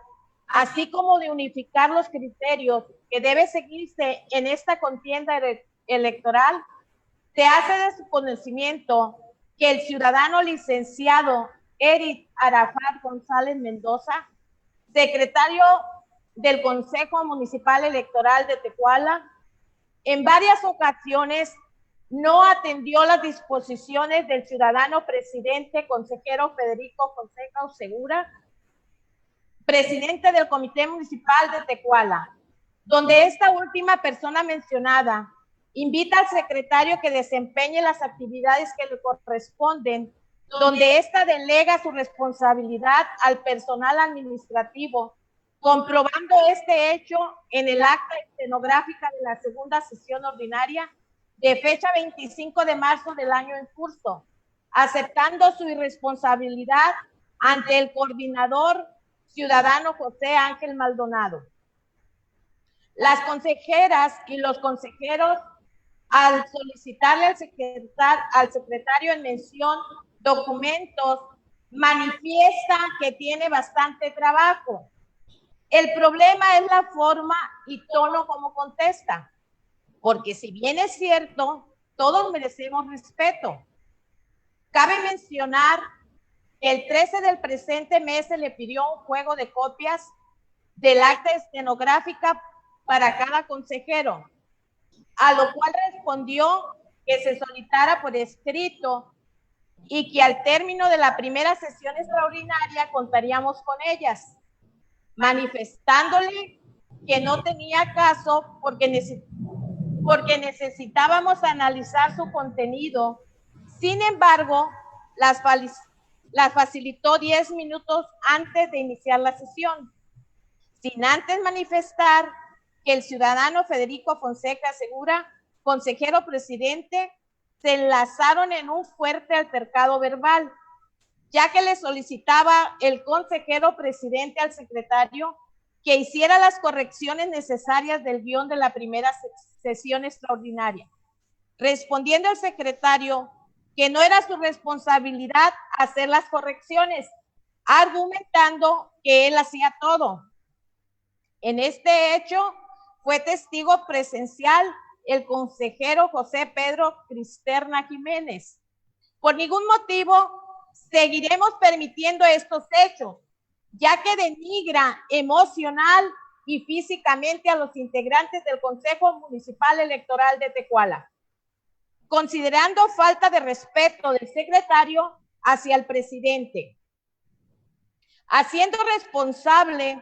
así como de unificar los criterios que debe seguirse en esta contienda electoral, se hace de su conocimiento que el ciudadano licenciado Eric Arafat González Mendoza, secretario del Consejo Municipal Electoral de Tecuala, en varias ocasiones no atendió las disposiciones del ciudadano presidente consejero Federico Fonseca Segura, presidente del Comité Municipal de Tecuala, donde esta última persona mencionada invita al secretario que desempeñe las actividades que le corresponden, donde ésta delega su responsabilidad al personal administrativo, comprobando este hecho en el acta estenográfica de la segunda sesión ordinaria de fecha 25 de marzo del año en curso, aceptando su irresponsabilidad ante el coordinador ciudadano José Ángel Maldonado. Las consejeras y los consejeros, al solicitarle al secretario en mención documentos, manifiesta que tiene bastante trabajo. El problema es la forma y tono como contesta, porque si bien es cierto, todos merecemos respeto. Cabe mencionar que el 13 del presente mes se le pidió un juego de copias del acta estenográfica para cada consejero, a lo cual respondió que se solicitara por escrito y que al término de la primera sesión extraordinaria contaríamos con ellas, manifestándole que no tenía caso porque necesitábamos analizar su contenido. Sin embargo, las facilitó 10 minutos antes de iniciar la sesión, sin antes manifestar que el ciudadano Federico Fonseca Segura, consejero presidente, se enlazaron en un fuerte altercado verbal, ya que le solicitaba el consejero presidente al secretario que hiciera las correcciones necesarias del guión de la primera sesión extraordinaria, respondiendo el secretario que no era su responsabilidad hacer las correcciones, argumentando que él hacía todo. En este hecho fue testigo presencial el consejero José Pedro Cristerna Jiménez. Por ningún motivo seguiremos permitiendo estos hechos, ya que denigra emocional y físicamente a los integrantes del Consejo Municipal Electoral de Tecuala, considerando falta de respeto del secretario hacia el presidente, haciendo responsable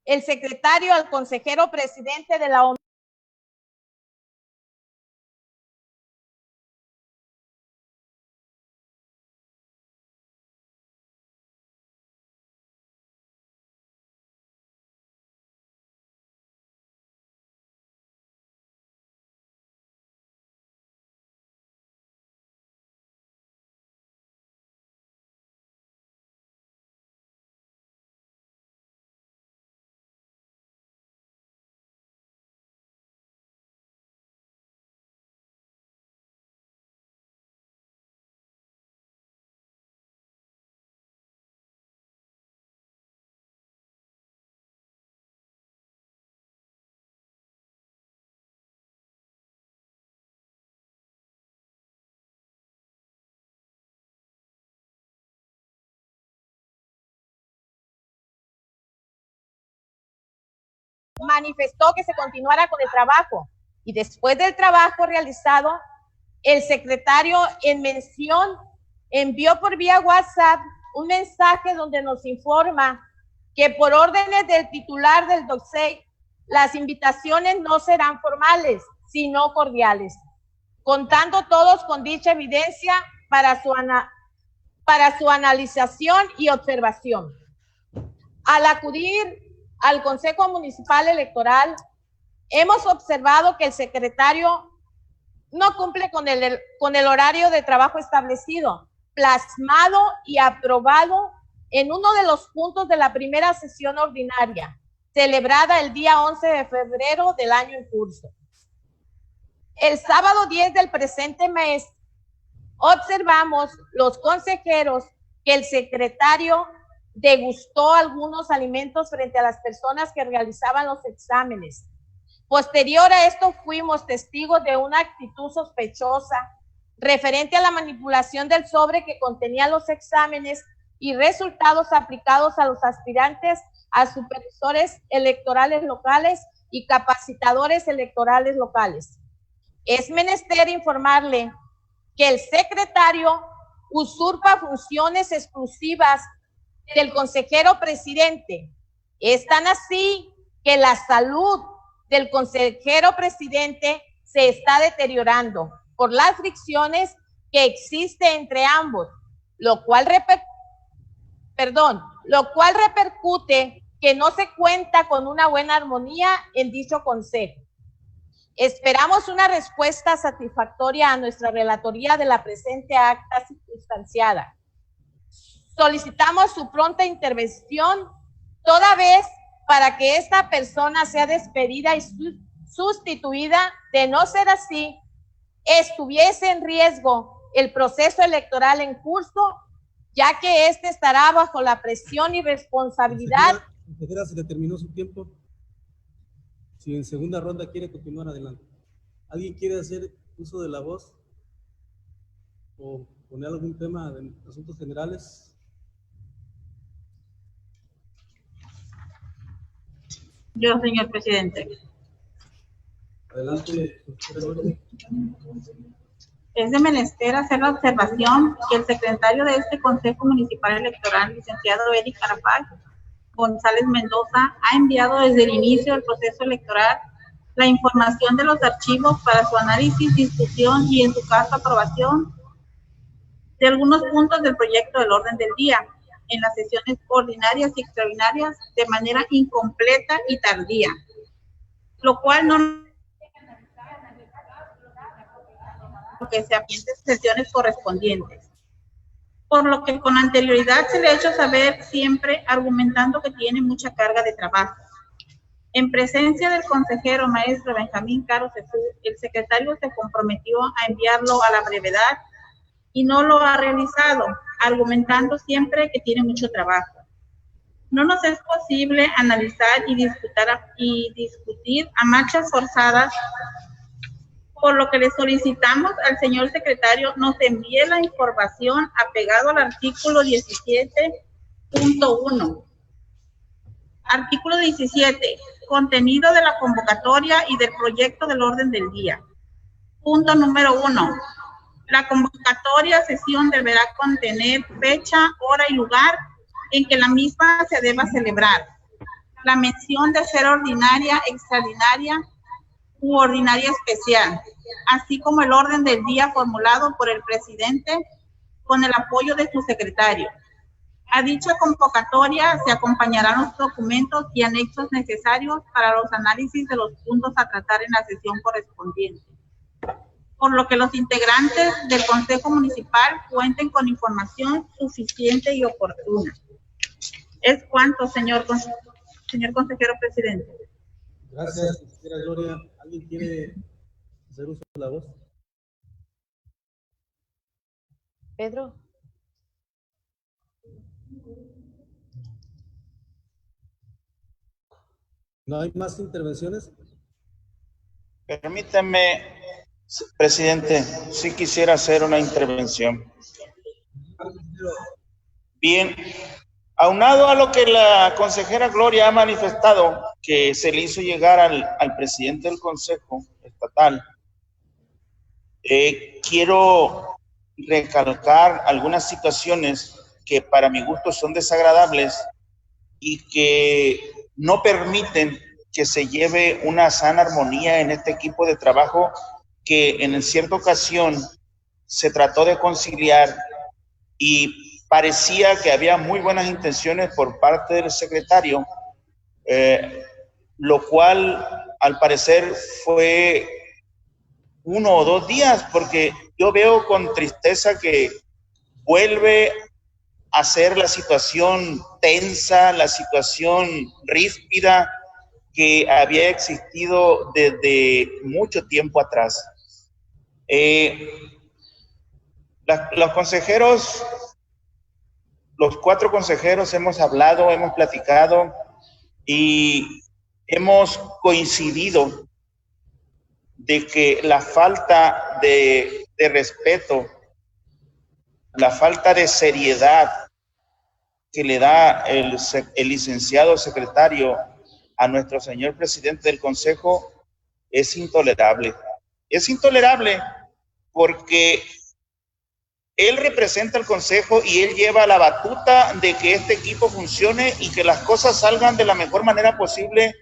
el secretario al consejero presidente de la ONU. Manifestó que se continuara con el trabajo y después del trabajo realizado, el secretario en mención envió por vía WhatsApp un mensaje donde nos informa que por órdenes del titular del DOCSEI, las invitaciones no serán formales, sino cordiales, contando todos con dicha evidencia para su analización y observación. Al acudir al Consejo Municipal Electoral, hemos observado que el secretario no cumple con el horario de trabajo establecido, plasmado y aprobado en uno de los puntos de la primera sesión ordinaria, celebrada el día 11 de febrero del año en curso. El sábado 10 del presente mes, observamos los consejeros que el secretario degustó algunos alimentos frente a las personas que realizaban los exámenes. Posterior a esto, fuimos testigos de una actitud sospechosa referente a la manipulación del sobre que contenía los exámenes y resultados aplicados a los aspirantes a supervisores electorales locales y capacitadores electorales locales. Es menester informarle que el secretario usurpa funciones exclusivas del consejero presidente. Es tan así que la salud del consejero presidente se está deteriorando por las fricciones que existe entre ambos, lo cual repercute que no se cuenta con una buena armonía en dicho consejo. Esperamos una respuesta satisfactoria a nuestra relatoría de la presente acta circunstanciada. Solicitamos su pronta intervención, toda vez para que esta persona sea despedida y sustituida. De no ser así, estuviese en riesgo el proceso electoral en curso, ya que éste estará bajo la presión y responsabilidad. Consejera, se le terminó su tiempo. Si en segunda ronda quiere continuar, adelante. ¿Alguien quiere hacer uso de la voz o poner algún tema de asuntos generales? Yo, señor presidente. Adelante. Es de menester hacer la observación que el secretario de este Consejo Municipal Electoral, licenciado Eric Carafal González Mendoza, ha enviado desde el inicio del proceso electoral la información de los archivos para su análisis, discusión y, en su caso, aprobación de algunos puntos del proyecto del orden del día en las sesiones ordinarias y extraordinarias de manera incompleta y tardía, lo cual no fehacientes sesiones correspondientes. Por lo que con anterioridad se le ha hecho saber, siempre argumentando que tiene mucha carga de trabajo. En presencia del consejero maestro Benjamín Caro Cefú, el secretario se comprometió a enviarlo a la brevedad y no lo ha realizado, argumentando siempre que tiene mucho trabajo. No nos es posible analizar y discutir a marchas forzadas, por lo que le solicitamos al señor secretario nos envíe la información apegado al artículo 17.1. Artículo 17. Contenido de la convocatoria y del proyecto del orden del día. Punto número 1. La convocatoria sesión deberá contener fecha, hora y lugar en que la misma se deba celebrar. La mención de ser ordinaria, extraordinaria u ordinaria especial, así como el orden del día formulado por el presidente con el apoyo de su secretario. A dicha convocatoria se acompañarán los documentos y anexos necesarios para los análisis de los puntos a tratar en la sesión correspondiente, por lo que los integrantes del Consejo Municipal cuenten con información suficiente y oportuna. Es cuanto, señor consejero presidente. Gracias, señora Gloria. ¿Alguien quiere hacer uso de la voz? Pedro. ¿No hay más intervenciones? Permítame, presidente, si quisiera hacer una intervención. Bien, aunado a lo que la consejera Gloria ha manifestado, que se le hizo llegar al presidente del Consejo Estatal, quiero recalcar algunas situaciones que para mi gusto son desagradables y que no permiten que se lleve una sana armonía en este equipo de trabajo que en cierta ocasión se trató de conciliar y parecía que había muy buenas intenciones por parte del secretario, lo cual al parecer fue 1 o 2 días, porque yo veo con tristeza que vuelve a ser la situación tensa, la situación ríspida que había existido desde mucho tiempo atrás. Los consejeros, los 4 consejeros hemos hablado, hemos platicado y hemos coincidido de que la falta de respeto, la falta de seriedad que le da el licenciado secretario a nuestro señor presidente del Consejo es intolerable. Es intolerable porque él representa al Consejo y él lleva la batuta de que este equipo funcione y que las cosas salgan de la mejor manera posible,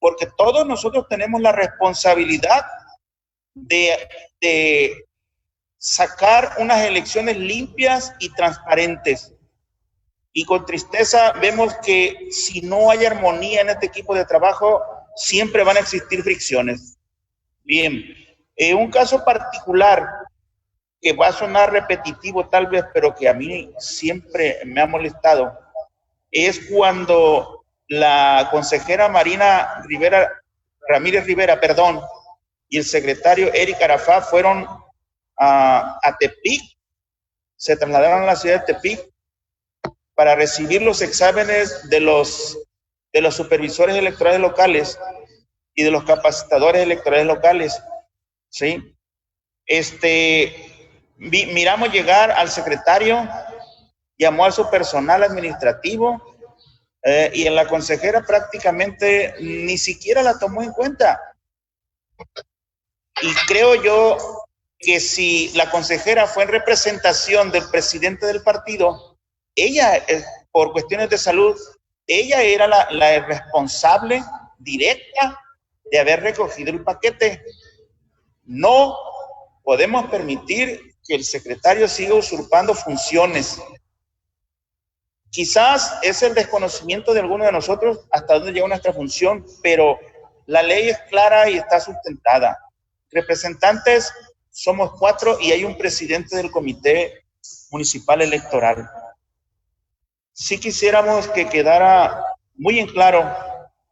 porque todos nosotros tenemos la responsabilidad de sacar unas elecciones limpias y transparentes. Y con tristeza vemos que si no hay armonía en este equipo de trabajo, siempre van a existir fricciones. Bien, un caso particular que va a sonar repetitivo tal vez, pero que a mí siempre me ha molestado, es cuando la consejera Marina Ramírez Rivera, y el secretario Eric Arafat fueron a Tepic, se trasladaron a la ciudad de Tepic para recibir los exámenes de los supervisores electorales locales y de los capacitadores electorales locales, ¿sí? Miramos llegar al secretario, llamó a su personal administrativo y en la consejera prácticamente ni siquiera la tomó en cuenta. Y creo yo que si la consejera fue en representación del presidente del partido, ella, por cuestiones de salud, ella era la responsable directa de haber recogido el paquete. No podemos permitir que el secretario siga usurpando funciones. Quizás es el desconocimiento de algunos de nosotros hasta dónde llega nuestra función, pero la ley es clara y está sustentada. Representantes somos 4 y hay un presidente del comité municipal electoral. Sí quisiéramos que quedara muy en claro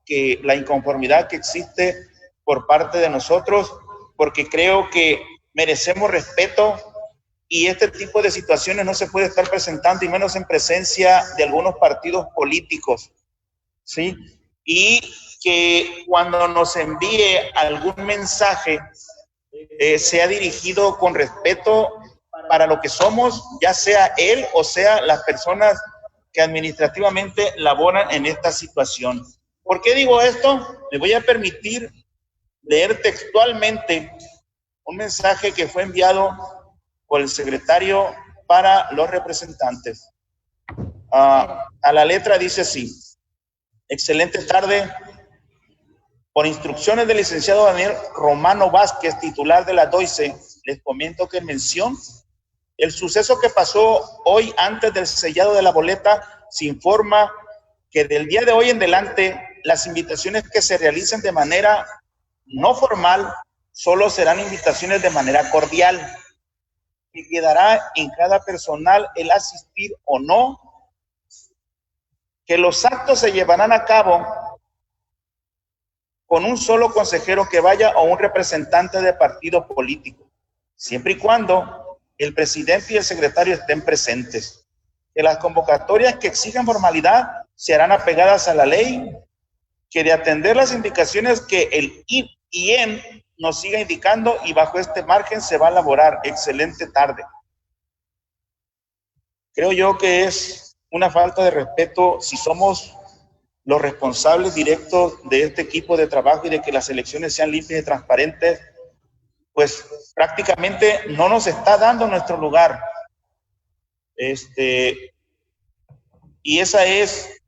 que la inconformidad que existe por parte de nosotros, porque creo que merecemos respeto y este tipo de situaciones no se puede estar presentando y menos en presencia de algunos partidos políticos, ¿sí? Y que cuando nos envíe algún mensaje sea dirigido con respeto para lo que somos, ya sea él o sea las personas que administrativamente laboran en esta situación. ¿Por qué digo esto? Le voy a permitir leer textualmente un mensaje que fue enviado por el secretario para los representantes. A la letra dice así: excelente tarde. Por instrucciones del licenciado Daniel Romano Vázquez, titular de la DOICE, les comento que en mención el suceso que pasó hoy antes del sellado de la boleta se informa que del día de hoy en adelante las invitaciones que se realicen de manera no formal solo serán invitaciones de manera cordial, que quedará en cada personal el asistir o no, que los actos se llevarán a cabo con un solo consejero que vaya o un representante de partido político, siempre y cuando el presidente y el secretario estén presentes. Que las convocatorias que exijan formalidad serán apegadas a la ley, que de atender las indicaciones que el IEM nos siga indicando y bajo este margen se va a elaborar. Excelente tarde. Creo yo que es una falta de respeto si somos los responsables directos de este equipo de trabajo y de que las elecciones sean limpias y transparentes, pues prácticamente no nos está dando nuestro lugar. Y esa es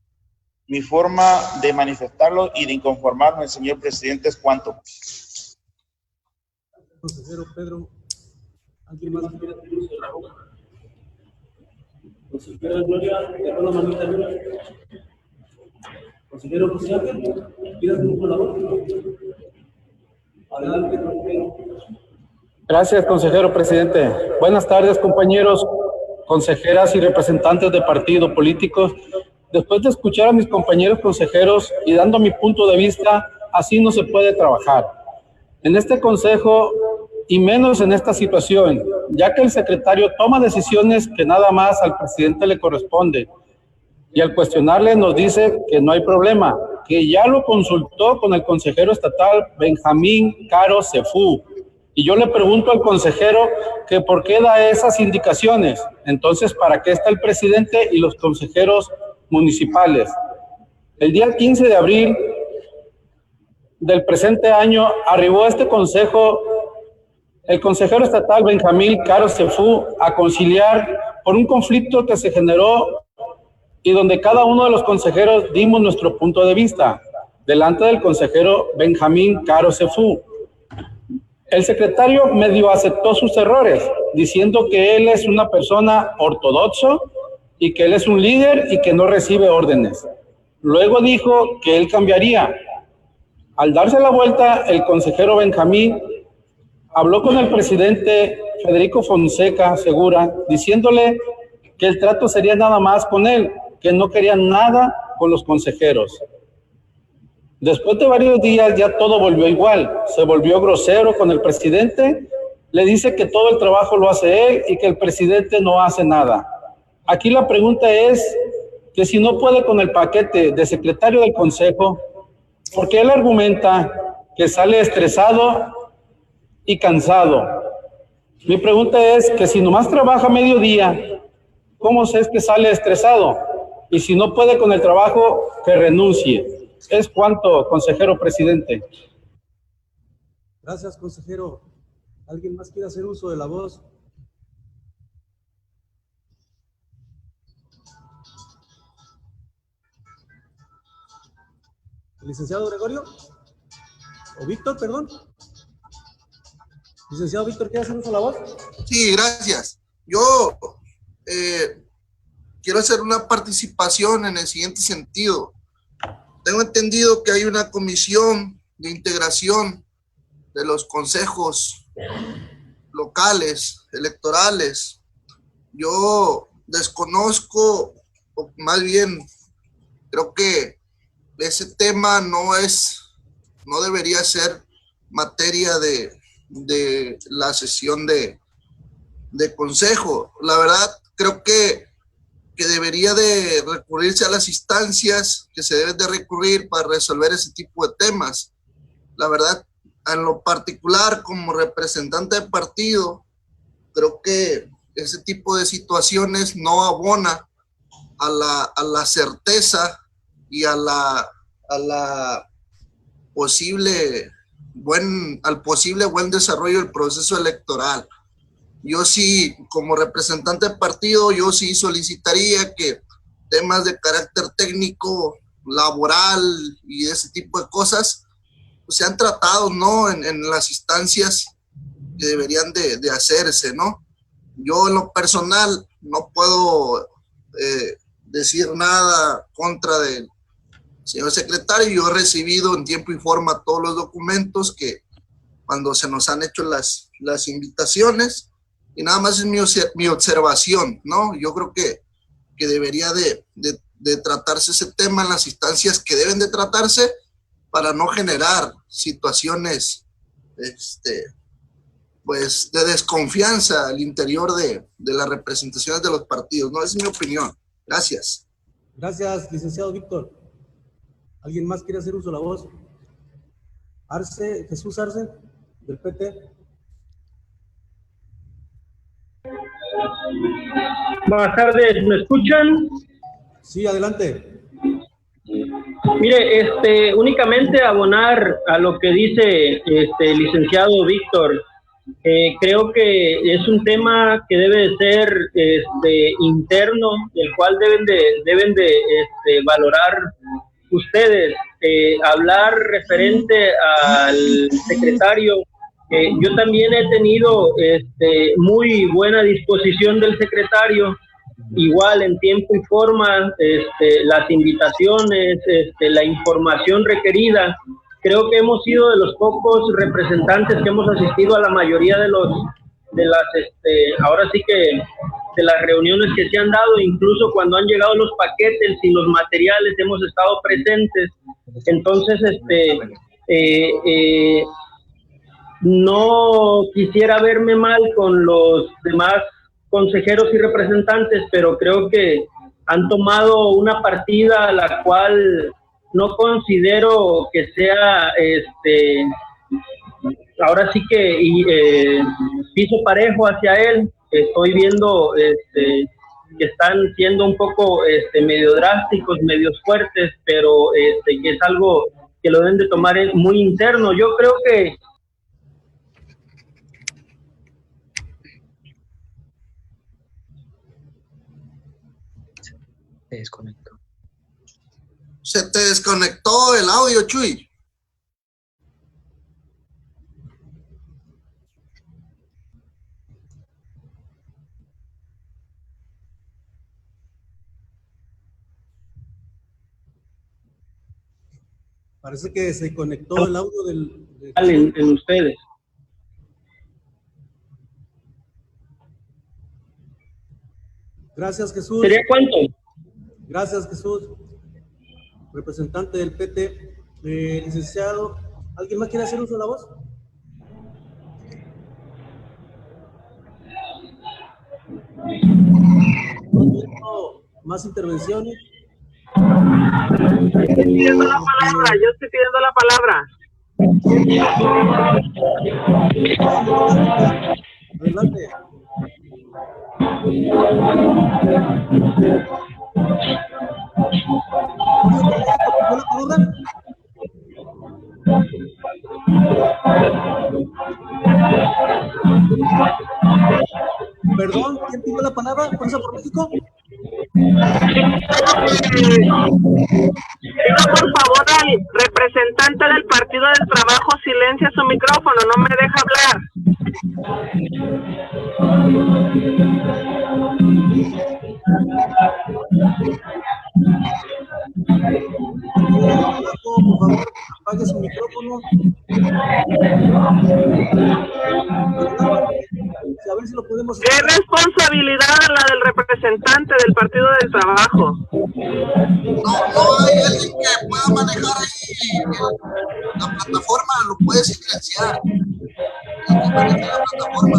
mi forma de manifestarlo y de inconformarme, señor presidente, es cuanto. Consejero Pedro, ¿alguien más quiere tener uso de la boca? Consejera Gloria, dejó la manita arriba. Consejero presidente, ¿quiere tener uso de la boca? Adelante, consejero. Gracias, consejero presidente. Buenas tardes, compañeros, consejeras y representantes de partidos políticos. Después de escuchar a mis compañeros consejeros y dando mi punto de vista, así no se puede trabajar. En este consejo, y menos en esta situación, ya que el secretario toma decisiones que nada más al presidente le corresponde. Y al cuestionarle nos dice que no hay problema, que ya lo consultó con el consejero estatal Benjamín Caro Cefú. Y yo le pregunto al consejero que por qué da esas indicaciones. Entonces, ¿para qué está el presidente y los consejeros municipales? El día 15 de abril del presente año arribó a este consejo el consejero estatal Benjamín Caro Cefú a conciliar por un conflicto que se generó y donde cada uno de los consejeros dimos nuestro punto de vista delante del consejero Benjamín Caro Cefú. El secretario medio aceptó sus errores, diciendo que él es una persona ortodoxo y que él es un líder y que no recibe órdenes. Luego dijo que él cambiaría. Al darse la vuelta, el consejero Benjamín habló con el presidente Federico Fonseca Segura, diciéndole que el trato sería nada más con él, que no quería nada con los consejeros. Después de varios días ya todo volvió igual, se volvió grosero con el presidente, le dice que todo el trabajo lo hace él y que el presidente no hace nada. Aquí la pregunta es que si no puede con el paquete de secretario del consejo, ¿por qué él argumenta que sale estresado y cansado? Mi pregunta es que si nomás trabaja mediodía, ¿cómo es que sale estresado? Y si no puede con el trabajo, que renuncie. Es cuanto, consejero presidente. Gracias, consejero. ¿Alguien más quiere hacer uso de la voz? ¿El licenciado Gregorio? ¿O Víctor, perdón? Licenciado Víctor, ¿quiere hacer uso de la voz? Sí, gracias. Yo quiero hacer una participación en el siguiente sentido. Tengo entendido que hay una comisión de integración de los consejos locales, electorales. Yo desconozco, o más bien creo que ese tema no debería ser materia de la sesión de consejo. La verdad, creo que debería de recurrirse a las instancias que se deben de recurrir para resolver ese tipo de temas. La verdad, en lo particular, como representante de partido, creo que ese tipo de situaciones no abona a la certeza y al posible buen desarrollo del proceso electoral. Yo sí, como representante de partido, yo sí solicitaría que temas de carácter técnico, laboral y ese tipo de cosas pues, sean tratados, ¿no? En las instancias que deberían de hacerse, ¿no? Yo en lo personal no puedo decir nada contra del señor secretario. Yo he recibido en tiempo y forma todos los documentos que cuando se nos han hecho las invitaciones. Y nada más es mi observación, ¿no? Yo creo que debería de tratarse ese tema en las instancias que deben de tratarse para no generar situaciones pues de desconfianza al interior de las representaciones de los partidos, ¿no? Esa es mi opinión. Gracias. Gracias, licenciado Víctor. ¿Alguien más quiere hacer uso de la voz? Jesús Arce, del PT. Buenas tardes, ¿me escuchan? Sí, adelante. Mire, únicamente abonar a lo que dice el licenciado Víctor. Creo que es un tema que debe de ser interno, el cual deben de valorar ustedes. Hablar referente al secretario. Yo también he tenido muy buena disposición del secretario, igual en tiempo y forma, las invitaciones, la información requerida. Creo que hemos sido de los pocos representantes que hemos asistido a la mayoría de ahora sí que de las reuniones que se han dado, incluso cuando han llegado los paquetes y los materiales hemos estado presentes. Entonces, no quisiera verme mal con los demás consejeros y representantes, pero creo que han tomado una partida la cual no considero que sea ahora sí que piso parejo hacia él. Estoy viendo que están siendo un poco medio drásticos, medios fuertes, pero que es algo que lo deben de tomar muy interno. Yo creo que se desconectó. Se te desconectó el audio, Chuy. Parece que se conectó el audio en ustedes. Gracias, Jesús. ¿Sería cuánto? Gracias, Jesús. Representante del PT. Licenciado, ¿alguien más quiere hacer uso de la voz? ¿No más intervenciones? Estoy pidiendo la palabra, yo estoy pidiendo la palabra. Adelante. Perdón, ¿quién pidió la palabra? ¿Fuerza por México? Pido por favor al representante del Partido del Trabajo silencia su micrófono, no me deja Por favor, apague su micrófono. a ver si lo podemos... ¿Qué responsabilidad la del representante del Partido del Trabajo? No hay alguien que pueda manejar ahí la plataforma, lo puede silenciar. La plataforma.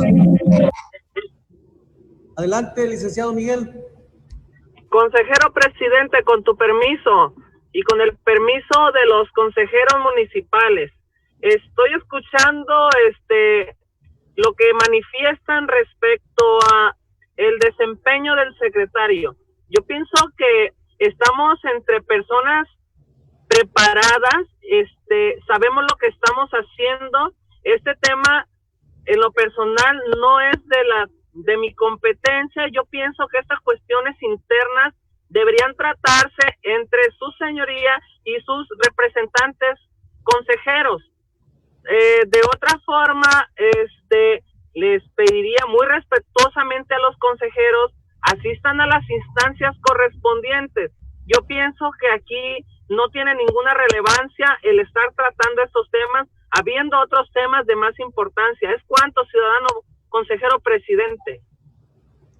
Adelante, licenciado Miguel. Consejero presidente, con tu permiso y con el permiso de los consejeros municipales, estoy escuchando lo que manifiestan respecto a el desempeño del secretario. Yo pienso que estamos entre personas preparadas, sabemos lo que estamos haciendo. Este tema, en lo personal, no es de mi competencia. Yo pienso que estas cuestiones internas deberían tratarse entre su señoría y sus representantes consejeros. De otra forma, les pediría muy respetuosamente a los consejeros asistan a las instancias correspondientes. Yo pienso que aquí no tiene ninguna relevancia el estar tratando estos temas, habiendo otros temas de más importancia. Es cuanto, ciudadano consejero presidente.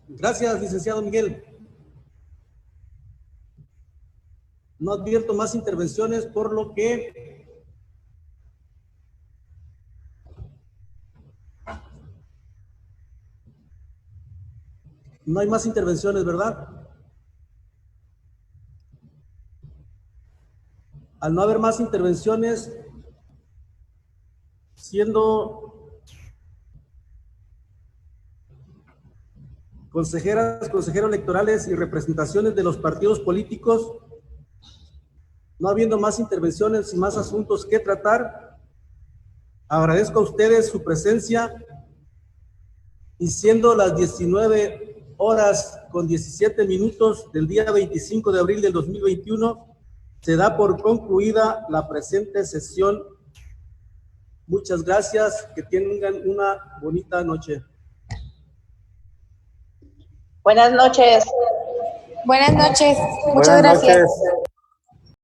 Gracias, licenciado Miguel. No advierto más intervenciones, por lo que no hay más intervenciones, ¿verdad? Al no haber más intervenciones, siendo consejeras, consejeros electorales y representaciones de los partidos políticos, no habiendo más intervenciones y más asuntos que tratar, agradezco a ustedes su presencia y siendo las 19:17 del día 25 de abril del 2021, se da por concluida la presente sesión. Muchas gracias, que tengan una bonita noche. Buenas noches. Buenas noches. Muchas gracias.